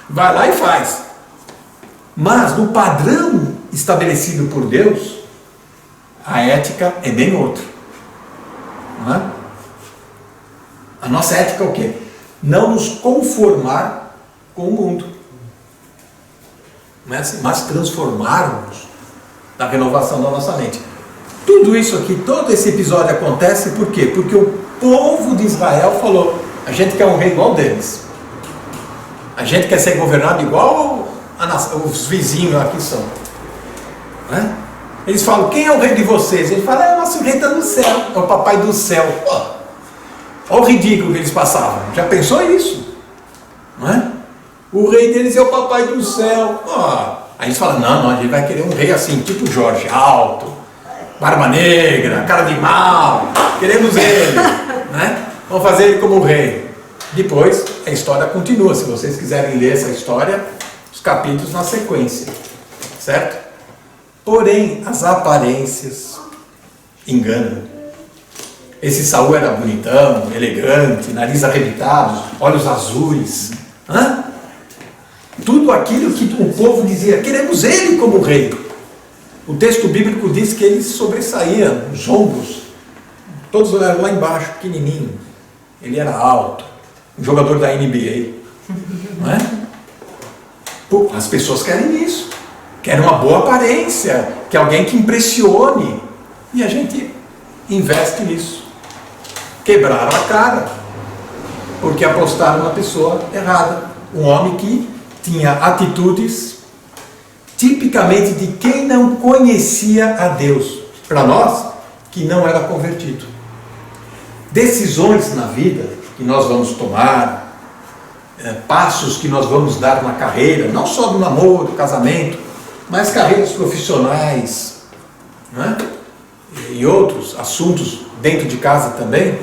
Vai lá e faz. Mas no padrão estabelecido por Deus, a ética é bem outra. Não é? A nossa ética é o quê? Não nos conformar com o mundo, mas transformarmos na renovação da nossa mente. Tudo isso aqui, todo esse episódio acontece por quê? Porque o povo de Israel falou, a gente quer um rei igual deles. A gente quer ser governado igual os vizinhos aqui são. Né? Eles falam, quem é o rei de vocês? Ele fala, o nosso rei está no céu, é o papai do céu. Olha o ridículo que eles passavam. Já pensou isso? Não é? O rei deles é o papai do céu. Aí eles falam, não, a gente vai querer um rei assim, tipo Jorge, alto, barba negra, cara de mal, queremos ele, né? Vamos fazer ele como rei. Depois a história continua, se vocês quiserem ler essa história, os capítulos na sequência, certo? Porém, as aparências enganam. Esse Saul era bonitão, elegante, nariz arrebitado, olhos azuis. Tudo aquilo que o povo dizia, queremos ele como rei. O texto bíblico diz que ele sobressaía os ombros, todos eram lá embaixo, pequenininho. Ele era alto, um jogador da NBA. Não é? Pô, as pessoas querem isso, querem uma boa aparência, que alguém que impressione, e a gente investe nisso. Quebraram a cara, porque apostaram na pessoa errada, um homem que tinha atitudes tipicamente de quem não conhecia a Deus, para nós que não era convertido. Decisões na vida que nós vamos tomar, passos que nós vamos dar na carreira, não só do namoro, do casamento, mas carreiras profissionais, né? E outros assuntos dentro de casa também.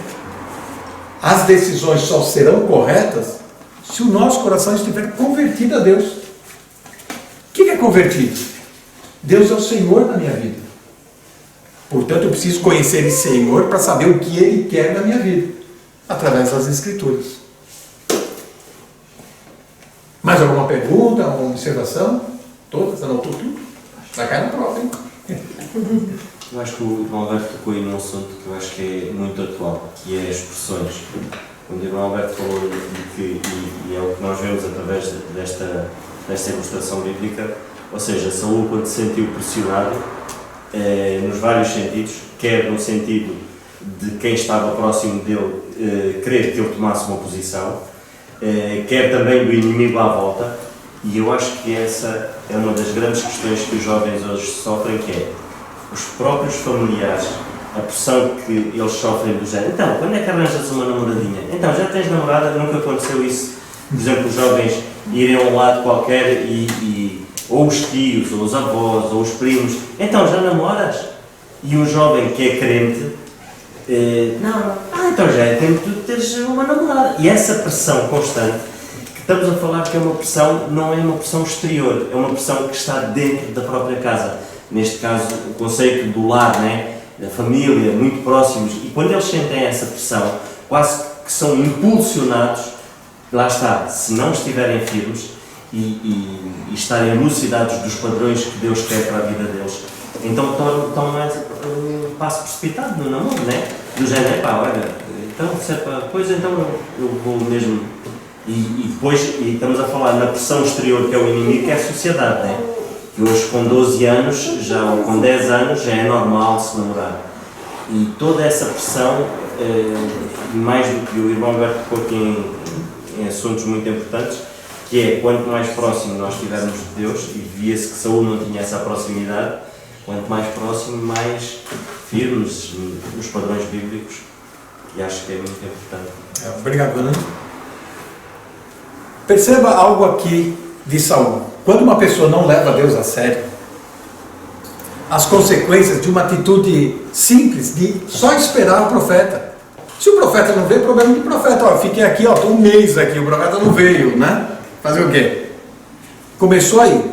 As decisões só serão corretas se o nosso coração estiver convertido a Deus. O que é convertido? Deus é o Senhor na minha vida. Portanto, eu preciso conhecer esse Senhor para saber o que Ele quer na minha vida, através das Escrituras. Mais alguma pergunta, alguma observação? Todas? Anotou tudo? Vai cair na prova, hein? Eu acho que o Irmão Alberto tocou aí num assunto que eu acho que é muito atual, que é as expressões. Quando o Irmão Alberto falou de que, e é o que nós vemos através desta ilustração bíblica, Ou seja, Saúl, quando se sentiu pressionado, nos vários sentidos, quer no sentido de quem estava próximo dele querer que ele tomasse uma posição, quer também do inimigo à volta, e eu acho que essa é uma das grandes questões que os jovens hoje sofrem, que é os próprios familiares, a pressão que eles sofrem do género. Então, quando é que arranjas uma namoradinha? Então, já tens namorada? Nunca aconteceu isso? Por exemplo, os jovens irem a um lado qualquer ou os tios, ou os avós, ou os primos, então já namoras? E um jovem que é crente, então já é tempo de teres uma namorada. E essa pressão constante, que estamos a falar que é uma pressão, não é uma pressão exterior, é uma pressão que está dentro da própria casa. Neste caso, o conceito do lar, né? Da família, muito próximos, e quando eles sentem essa pressão, quase que são impulsionados, lá está, se não estiverem firmes e estarem elucidados dos padrões que Deus quer para a vida deles, então tomam um passo precipitado no namoro, né? Do género, olha, então se é para coisa, então eu vou mesmo. E depois, estamos a falar na pressão exterior, que é o inimigo, que é a sociedade, né? Que hoje com 12 anos, ou com 10 anos, já é normal se namorar. E toda essa pressão, mais do que o irmão Alberto tocou aqui em assuntos muito importantes, que é, quanto mais próximo nós estivermos de Deus, e via-se que Saúl não tinha essa proximidade, quanto mais próximo, mais firmes nos padrões bíblicos, e acho que é muito importante. Obrigado, Ana. Perceba algo aqui de Saúl. Quando uma pessoa não leva Deus a sério, as consequências de uma atitude simples de só esperar o profeta. Se o profeta não veio, problema do profeta. Fiquei aqui, estou um mês aqui, o profeta não veio, né? Fazer o quê? Começou aí.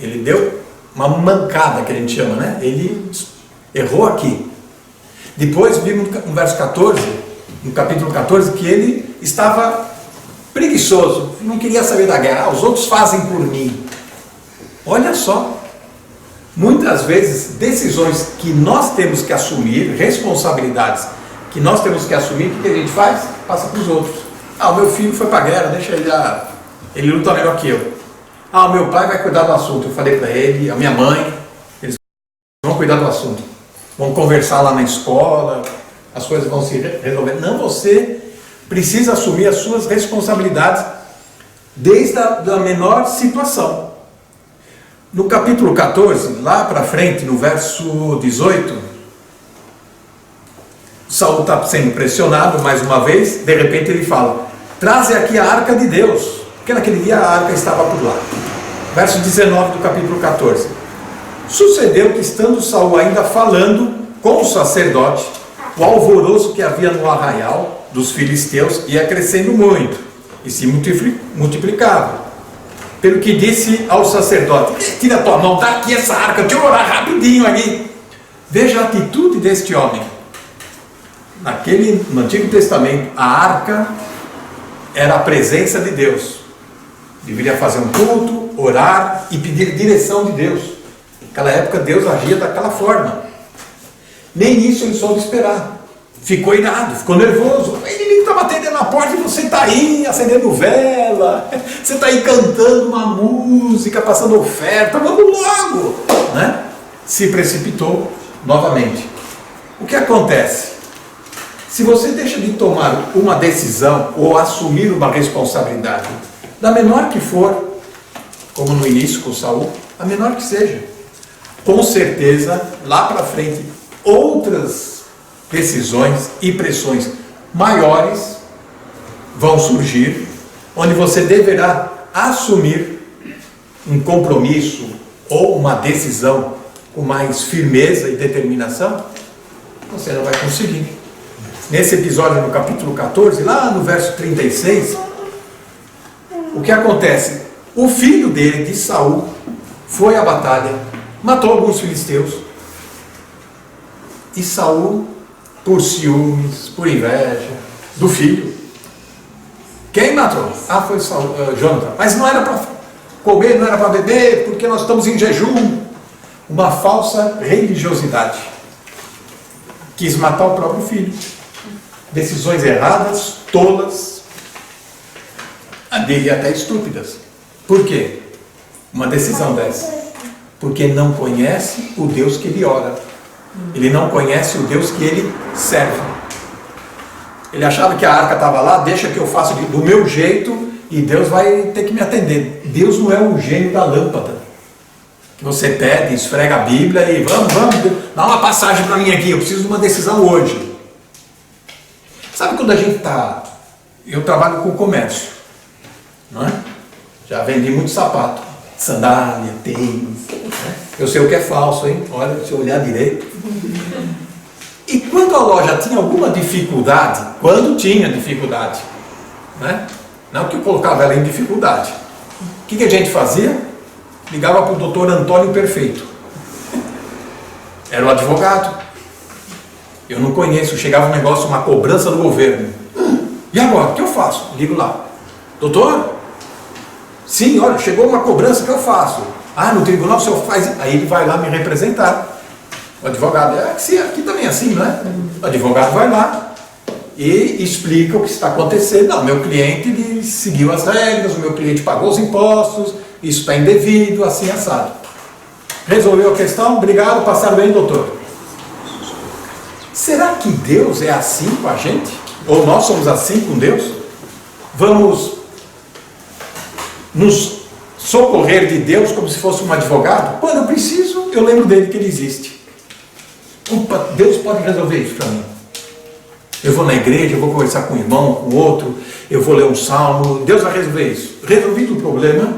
Ele deu uma mancada, que a gente chama, né? Ele errou aqui. Depois vimos no verso 14, no capítulo 14, que ele estava preguiçoso, não queria saber da guerra. Os outros fazem por mim. Olha só, muitas vezes decisões que nós temos que assumir, responsabilidades que nós temos que assumir, o que a gente faz? Passa para os outros. O meu filho foi para a guerra, deixa ele lá, ele luta melhor que eu. O meu pai vai cuidar do assunto, eu falei para ele, a minha mãe, eles vão cuidar do assunto, vão conversar lá na escola, as coisas vão se resolver. Não, você precisa assumir as suas responsabilidades desde a menor situação. No capítulo 14, lá para frente, no verso 18, Saúl está sendo pressionado mais uma vez, de repente ele fala: traze aqui a arca de Deus, porque naquele dia a arca estava por lá. Verso 19 do capítulo 14. Sucedeu que, estando Saúl ainda falando com o sacerdote, o alvoroço que havia no arraial dos filisteus ia crescendo muito e se multiplicava. Pelo que disse ao sacerdote: tira a tua mão, dá aqui essa arca, deixa eu orar rapidinho ali. Veja a atitude deste homem. No Antigo Testamento, a arca era a presença de Deus. Deveria fazer um culto, orar e pedir direção de Deus. Naquela época Deus agia daquela forma. Nem isso ele soube esperar. Ficou irado, ficou nervoso. O inimigo está batendo na porta e você está aí acendendo vela, você está aí cantando uma música, passando oferta, vamos logo, né? Se precipitou novamente. O que acontece? Se você deixa de tomar uma decisão ou assumir uma responsabilidade, da menor que for, como no início com Saúl, a menor que seja, com certeza, lá para frente, outras decisões e pressões maiores vão surgir, onde você deverá assumir um compromisso ou uma decisão com mais firmeza e determinação. Você não vai conseguir. Nesse episódio, no capítulo 14, lá no verso 36, o que acontece? O filho dele, de Saúl, foi à batalha, matou alguns filisteus, e Saúl, por ciúmes, por inveja do filho, quem matou? Foi Jonathan. Mas não era para comer, não era para beber, porque nós estamos em jejum. Uma falsa religiosidade. Quis matar o próprio filho. Decisões erradas, tolas, e até estúpidas. Por quê? uma decisão dessa? Porque não conhece o Deus que ele ora. Ele não conhece o Deus que ele serve. Ele achava que a arca estava lá, deixa que eu faça do meu jeito e Deus vai ter que me atender. Deus não é o gênio da lâmpada, que você pede, esfrega a Bíblia e vamos, dá uma passagem para mim aqui, eu preciso de uma decisão hoje. Sabe quando a gente está... Eu trabalho com comércio, não é? Já vendi muito sapato, sandália, tênis, né? Eu sei o que é falso, hein? Olha, se eu olhar direito. E quando a loja tinha alguma dificuldade, quando tinha dificuldade, né? Não que eu colocava ela em dificuldade, o que a gente fazia? Ligava para o doutor Antônio Perfeito. Era o advogado. Eu não conheço, chegava um negócio, uma cobrança do governo. E agora, o que eu faço? Ligo lá. Doutor? Sim, olha, chegou uma cobrança, o que eu faço? Ah, no tribunal o senhor faz... Aí ele vai lá me representar. O advogado, aqui também é assim, não é? O advogado vai lá e explica o que está acontecendo. Não, meu cliente ele seguiu as regras, o meu cliente pagou os impostos, isso está indevido, assim assado. Resolveu a questão, obrigado, passaram bem, doutor. Será que Deus é assim com a gente? Ou nós somos assim com Deus? Vamos nos socorrer de Deus como se fosse um advogado? Quando eu preciso, eu lembro dele que ele existe. Opa, Deus pode resolver isso para mim. Eu vou na igreja, eu vou conversar com um irmão, com outro, eu vou ler um salmo, Deus vai resolver isso. Resolvido o problema,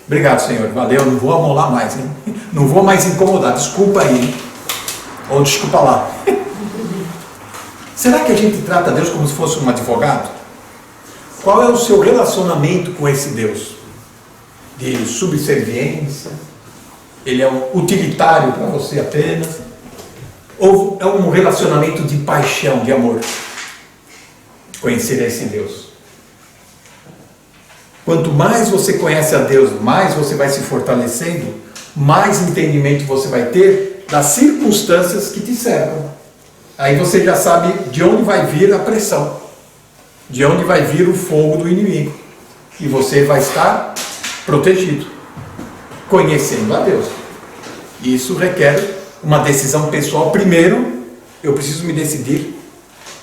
obrigado, Senhor, valeu, não vou amolar mais, hein? Não vou mais incomodar, desculpa aí, hein? Ou desculpa lá. Será que a gente trata Deus como se fosse um advogado? Qual é o seu relacionamento com esse Deus? De subserviência? Ele é um utilitário para você apenas? Ou é um relacionamento de paixão, de amor? Conhecer esse Deus. Quanto mais você conhece a Deus, mais você vai se fortalecendo, mais entendimento você vai ter das circunstâncias que te cercam. Aí você já sabe de onde vai vir a pressão, de onde vai vir o fogo do inimigo. E você vai estar protegido, conhecendo a Deus. E isso requer uma decisão pessoal. Primeiro, eu preciso me decidir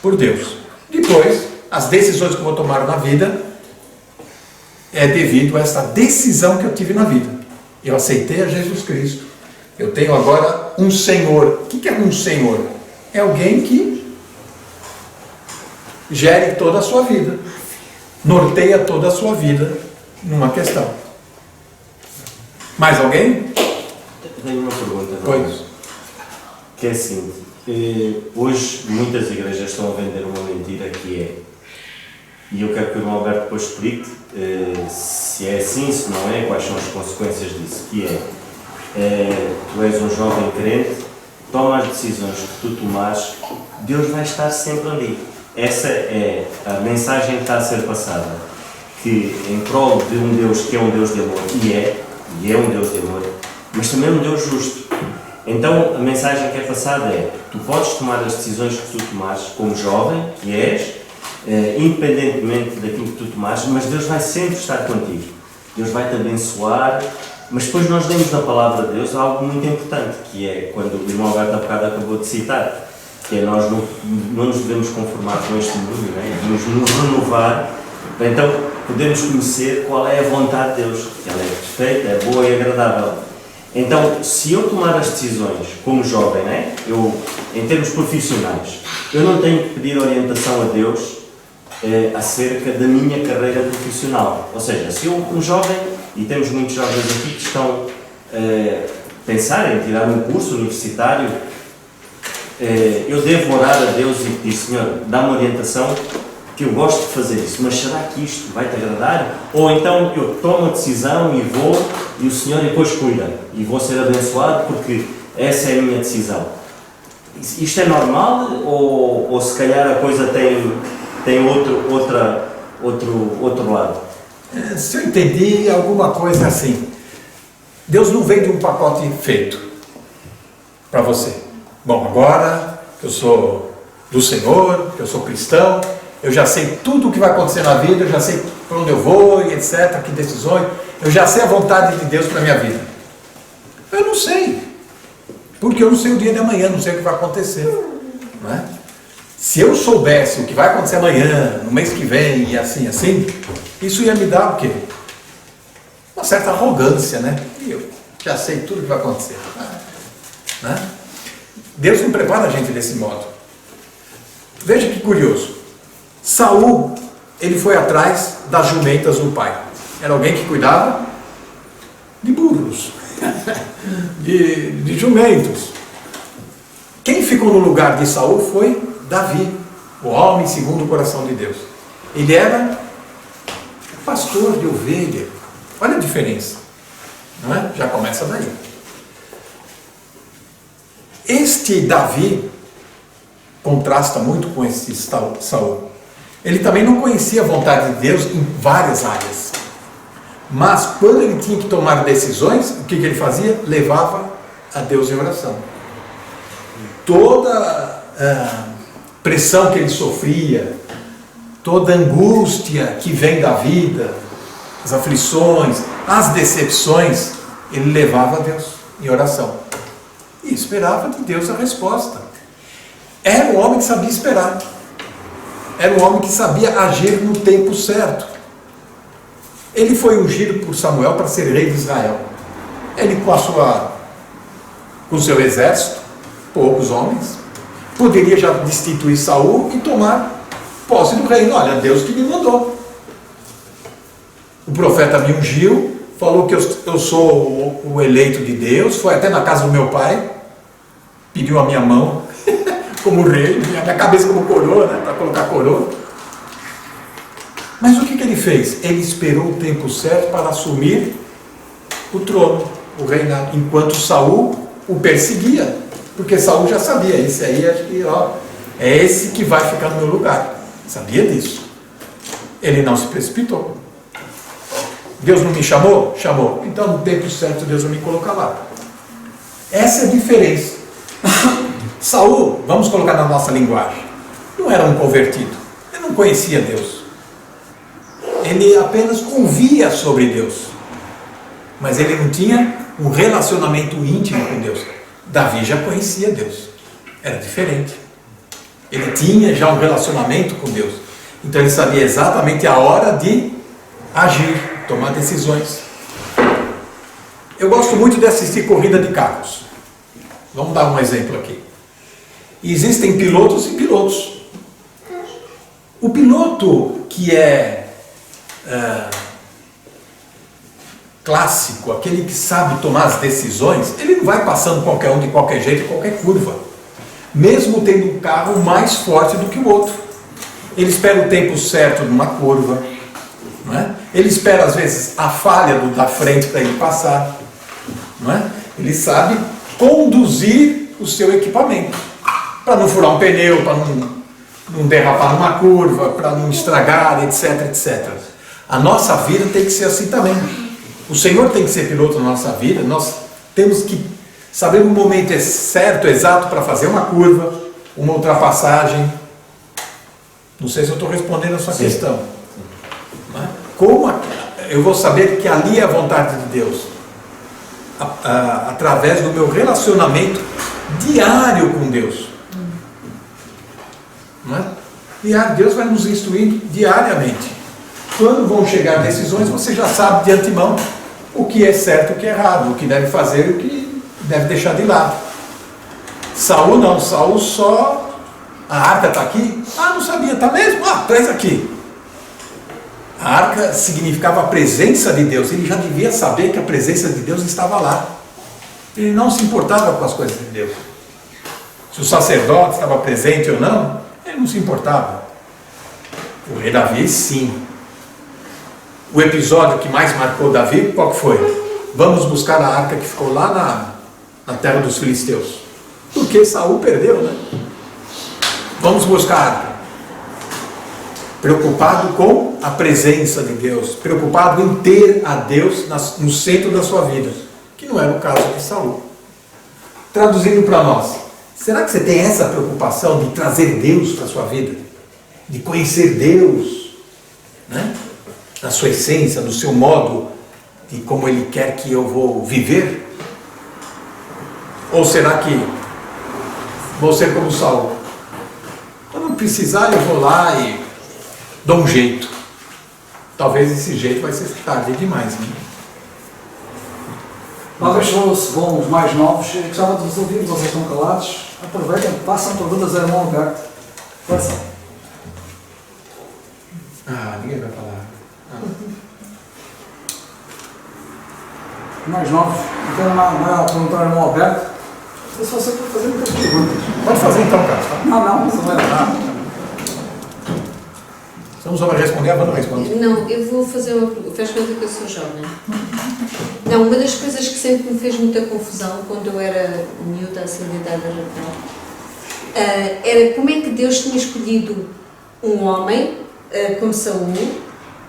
por Deus. Depois, as decisões que eu vou tomar na vida é devido a essa decisão que eu tive na vida. Eu aceitei a Jesus Cristo. Eu tenho agora um Senhor. O que é um Senhor? É alguém que gere toda a sua vida, norteia toda a sua vida numa questão. Mais alguém? Tenho uma pergunta. Pois. Que é assim, hoje muitas igrejas estão a vender uma mentira que é, e eu quero que o irmão Alberto depois explique se é assim, se não é, quais são as consequências disso, que é, tu és um jovem crente, toma as decisões que tu tomares, Deus vai estar sempre ali. Essa é a mensagem que está a ser passada, que em prol de um Deus que é um Deus de amor, e é um Deus de amor, mas também é um Deus justo. Então a mensagem que é passada é, tu podes tomar as decisões que tu tomares como jovem, que és, independentemente daquilo que tu tomares, mas Deus vai sempre estar contigo. Deus vai te abençoar, mas depois nós lemos na palavra de Deus algo muito importante, que é quando o irmão Alberto há bocado acabou de citar, que é nós não nos devemos conformar com este mundo, né? Devemos nos renovar, então podemos conhecer qual é a vontade de Deus, que ela é perfeita, é boa e agradável. Então, se eu tomar as decisões como jovem, né? Eu, em termos profissionais, eu não tenho que pedir orientação a Deus acerca da minha carreira profissional. Ou seja, se eu, um jovem, e temos muitos jovens aqui que estão a pensar em tirar um curso universitário, eu devo orar a Deus e pedir, Senhor, dá-me orientação, que eu gosto de fazer isso, mas será que isto vai-te agradar? Ou então eu tomo a decisão e vou, e o Senhor depois cuida, e vou ser abençoado porque essa é a minha decisão. Isto é normal ou se calhar a coisa tem outro lado? Se eu entendi alguma coisa assim, Deus não vem de um pacote feito para você. Bom, agora que eu sou do Senhor, que eu sou cristão, eu já sei tudo o que vai acontecer na vida, eu já sei para onde eu vou e etc, que decisões, eu já sei a vontade de Deus para a minha vida. Eu não sei, porque eu não sei o dia de amanhã, não sei o que vai acontecer, não é? Se eu soubesse o que vai acontecer amanhã, no mês que vem e assim, isso ia me dar o quê? Uma certa arrogância, né? Eu já sei tudo o que vai acontecer, né? Deus não prepara a gente desse modo. Veja que curioso. Saul, ele foi atrás das jumentas do pai. Era alguém que cuidava de burros, de jumentos. Quem ficou no lugar de Saul foi Davi, o homem segundo o coração de Deus. Ele era pastor de ovelha. Olha a diferença, não é? Já começa daí. Este Davi contrasta muito com esse Saul. Ele também não conhecia a vontade de Deus em várias áreas. Mas quando ele tinha que tomar decisões, o que ele fazia? Levava a Deus em oração. Toda a pressão que ele sofria, toda a angústia que vem da vida, as aflições, as decepções, ele levava a Deus em oração. E esperava de Deus a resposta. Era um homem que sabia esperar. Era um homem que sabia agir no tempo certo. Ele foi ungido por Samuel para ser rei de Israel. Ele com o seu exército, poucos homens, poderia já destituir Saul e tomar posse do reino. Olha, Deus que me mandou. O profeta me ungiu, falou que eu sou o eleito de Deus, foi até na casa do meu pai, pediu a minha mão como rei, a minha cabeça como coroa, né, para colocar coroa. Mas o que ele fez? Ele esperou o tempo certo para assumir o trono, o reinado, enquanto Saul o perseguia, porque Saul já sabia, esse aí é esse que vai ficar no meu lugar. Sabia disso. Ele não se precipitou. Deus não me chamou? Chamou. Então, no tempo certo, Deus vai me colocar lá. Essa é a diferença. Saul, vamos colocar na nossa linguagem, não era um convertido. Ele não conhecia Deus. Ele apenas ouvia sobre Deus. Mas ele não tinha um relacionamento íntimo com Deus. Davi já conhecia Deus. Era diferente. Ele tinha já um relacionamento com Deus. Então ele sabia exatamente a hora de agir, tomar decisões. Eu gosto muito de assistir corrida de carros. Vamos dar um exemplo aqui. Existem pilotos e pilotos. O piloto que é clássico, aquele que sabe tomar as decisões, ele não vai passando qualquer um de qualquer jeito, em qualquer curva. Mesmo tendo um carro mais forte do que o outro. Ele espera o tempo certo numa curva. Não é? Ele espera, às vezes, a falha da frente para ele passar. Não é? Ele sabe conduzir o seu equipamento. Para não furar um pneu, para não derrapar numa curva, para não estragar, etc, etc. A nossa vida tem que ser assim também. O Senhor tem que ser piloto na nossa vida. Nós temos que saber o momento certo, exato, para fazer uma curva, uma ultrapassagem. Não sei se eu estou respondendo a sua questão. Como eu vou saber que ali é a vontade de Deus? Através do meu relacionamento diário com Deus. Não é? E Deus vai nos instruindo diariamente. Quando vão chegar decisões, você já sabe de antemão o que é certo e o que é errado, o que deve fazer e o que deve deixar de lado. Saul não, Saul só... A arca está aqui? Ah, não sabia, está mesmo? Ah, traz aqui. A arca significava a presença de Deus. Ele já devia saber que a presença de Deus estava lá. Ele não se importava com as coisas de Deus. Se o sacerdote estava presente ou não, ele não se importava. O rei Davi, sim. O episódio que mais marcou Davi, qual que foi? Vamos buscar a arca que ficou lá na terra dos filisteus. Porque Saul perdeu, né? Vamos buscar a arca. Preocupado com a presença de Deus, preocupado em ter a Deus no centro da sua vida, que não era o caso de Saul. Traduzindo para nós, será que você tem essa preocupação de trazer Deus para a sua vida? de conhecer Deus, né? Na sua essência, no seu modo de como Ele quer que eu vou viver? Ou será que vou ser como Saul? Quando precisar, eu vou lá e dou um jeito. Talvez esse jeito vai ser tarde demais, né? Talvez se vão os mais novos, eu gostava de vos ouvir, vocês estão calados, aproveitem, passam perguntas a mão aberta. Força. Ninguém vai falar. Mais novos, então não é perguntar a mão aberta. Se você pode fazer muitas perguntas. Pode fazer então, Carlos. Tá? Não, isso não é. Vamos só responder, a Wanda responde. Não, eu vou fazer uma pergunta. Faz conta que eu sou jovem. Não, uma das coisas que sempre me fez muita confusão quando eu era miúda, assim, de idade adulta, era como é que Deus tinha escolhido um homem, como Saul,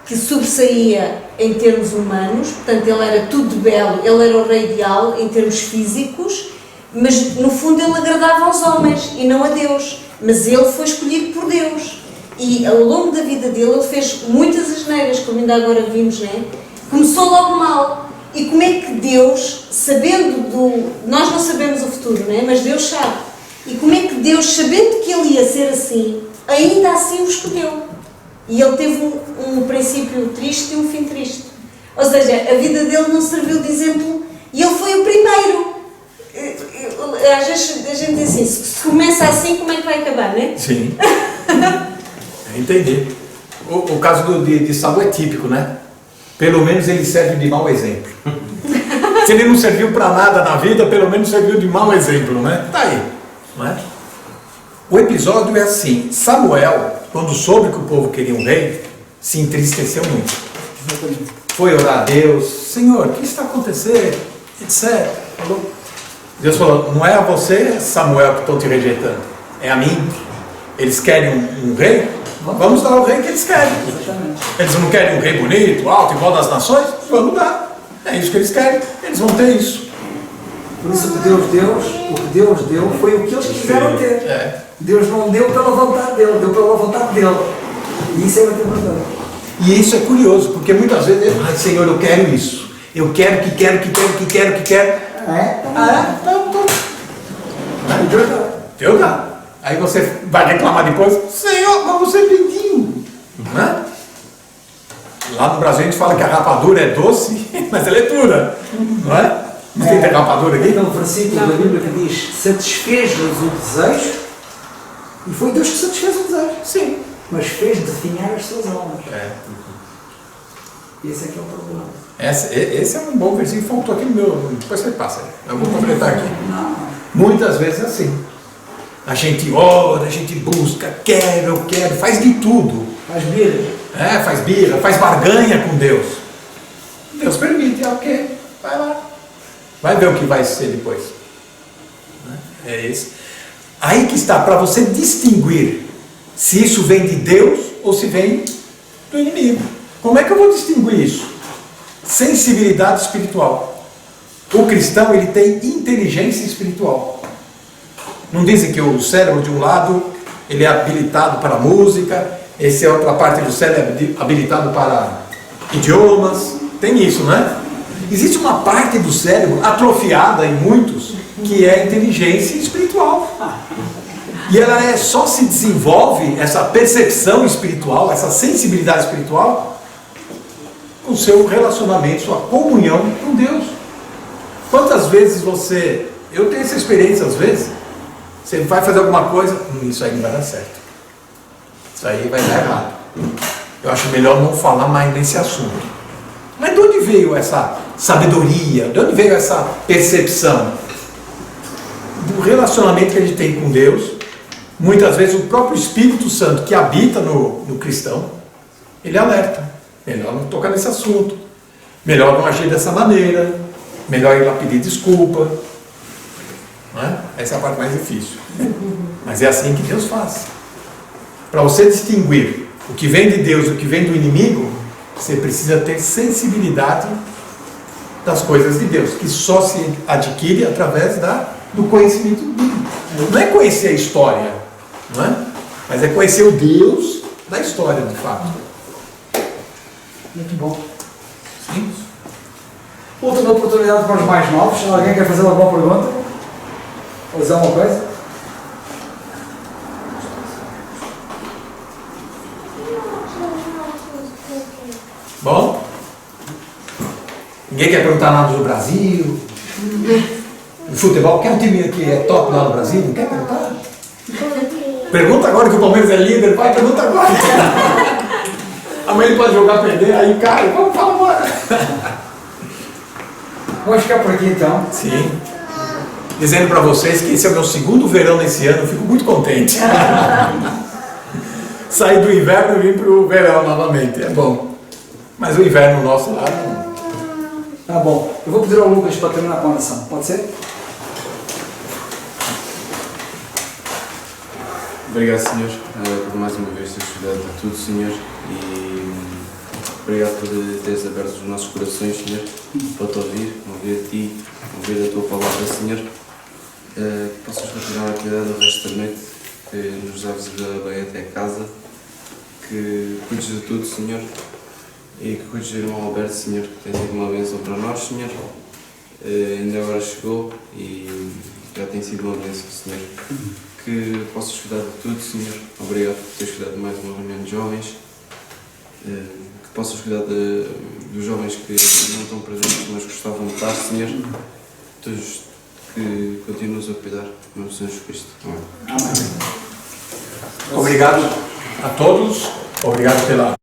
que sobressaía em termos humanos, portanto ele era tudo de belo, ele era o rei ideal em termos físicos, mas no fundo ele agradava aos homens e não a Deus. Mas ele foi escolhido por Deus. E ao longo da vida dele ele fez muitas asneiras, como ainda agora vimos, né? Começou logo mal. E como é que Deus, sabendo nós não sabemos o futuro, né? Mas Deus sabe. E como é que Deus, sabendo que ele ia ser assim, ainda assim o escolheu? E ele teve um princípio triste e um fim triste. Ou seja, a vida dele não serviu de exemplo e ele foi o primeiro. Às vezes a gente diz assim, se começa assim, como é que vai acabar, né? Sim. Entendi. O caso de Saul é típico, né? Pelo menos ele serve de mau exemplo. Se ele não serviu para nada na vida, pelo menos serviu de mau exemplo, né? Tá aí, não é? O episódio é assim: Samuel, quando soube que o povo queria um rei, se entristeceu muito. Foi orar a Deus: Senhor, o que está acontecendo? Etc. Falou. Deus falou: não é a você, Samuel, que estão te rejeitando, é a mim. Eles querem um rei? Vamos dar o rei que eles querem. Eles não querem um rei bonito, alto, igual das nações? Vamos dar. É isso que eles querem. Eles vão ter isso. Por isso que o que Deus deu foi o que eles quiseram ter. É. Deus não deu pela vontade dele, deu pela vontade dele. E isso é muito importante. E isso é curioso, porque muitas vezes, ai Senhor, eu quero isso. Eu quero que quero. Deus dá. Aí você vai reclamar depois: Senhor, mas você pediu. Né? Lá no Brasil a gente fala que a rapadura é doce, mas ela é dura. Não é? Não tem rapadura aqui? Tem um versículo da Bíblia que diz: satisfez-nos o desejo, e foi Deus que satisfez o desejo. Sim. Mas fez definhar as suas almas. Esse é que é o problema. Esse é um bom versículo, faltou aqui no meu. Depois você passa. Eu vou completar aqui. Não. Muitas vezes é assim. A gente ora, a gente busca, eu quero, faz de tudo. Faz birra. Faz birra, faz barganha com Deus. Deus permite, ok, vai lá. Vai ver o que vai ser depois. É isso. Aí que está, para você distinguir se isso vem de Deus ou se vem do inimigo. Como é que eu vou distinguir isso? Sensibilidade espiritual. O cristão, ele tem inteligência espiritual. Não dizem que o cérebro de um lado ele é habilitado para música, esse é outra parte do cérebro habilitado para idiomas. Tem isso, não é? Existe uma parte do cérebro atrofiada em muitos que é a inteligência espiritual. E ela só se desenvolve, essa percepção espiritual, essa sensibilidade espiritual, com o seu relacionamento, sua comunhão com Deus. Quantas vezes eu tenho essa experiência às vezes, você vai fazer alguma coisa, isso aí não vai dar certo. Isso aí vai dar errado. Eu acho melhor não falar mais nesse assunto. Mas de onde veio essa sabedoria? De onde veio essa percepção? Do relacionamento que a gente tem com Deus. Muitas vezes o próprio Espírito Santo que habita no cristão, ele alerta. Melhor não tocar nesse assunto. Melhor não agir dessa maneira. Melhor ir lá pedir desculpa. Não é? Essa é a parte mais difícil. Mas é assim que Deus faz. Para você distinguir o que vem de Deus e o que vem do inimigo, você precisa ter sensibilidade das coisas de Deus, que só se adquire através do conhecimento bíblico. Não é conhecer a história, não é? Mas é conhecer o Deus da história, de fato. Muito bom. Sim. Última oportunidade para os mais novos. Alguém quer fazer alguma pergunta? Ou dizer alguma coisa? Bom? Ninguém quer perguntar nada do Brasil? Do futebol? Quer um time que é top lá no Brasil? Não quer perguntar? Pergunta agora que o Palmeiras é líder, vai, pergunta agora. Amanhã ele pode jogar, perder, aí cai, vamos falar agora. Vamos ficar por aqui então. Sim. Dizendo para vocês que esse é o meu segundo verão nesse ano, eu fico muito contente. Saí do inverno e vim para o verão novamente, é bom. Mas o inverno nosso lá não... Tá bom. Eu vou pedir ao Lucas para terminar com a oração. Pode ser? Obrigado, Senhor, por mais uma vez teres cuidado de tudo, Senhor, e obrigado por teres aberto os nossos corações, Senhor, para te ouvir a Ti, ouvir a Tua palavra, Senhor. Que possas continuar a cuidar do resto da noite, que nos leves bem até casa, que cuides de tudo, Senhor, e que cuides do irmão Alberto, Senhor, que tem sido uma bênção para nós, Senhor. Ainda agora chegou e já tem sido uma bênção, Senhor. Que possas cuidar de tudo, Senhor. Obrigado por teres cuidado de mais uma reunião de jovens. Que possas cuidar dos jovens que não estão presentes, mas gostavam de estar, Senhor. Todos que continuas a cuidar, em nome de Jesus Cristo. Amém. Obrigado a todos, obrigado pela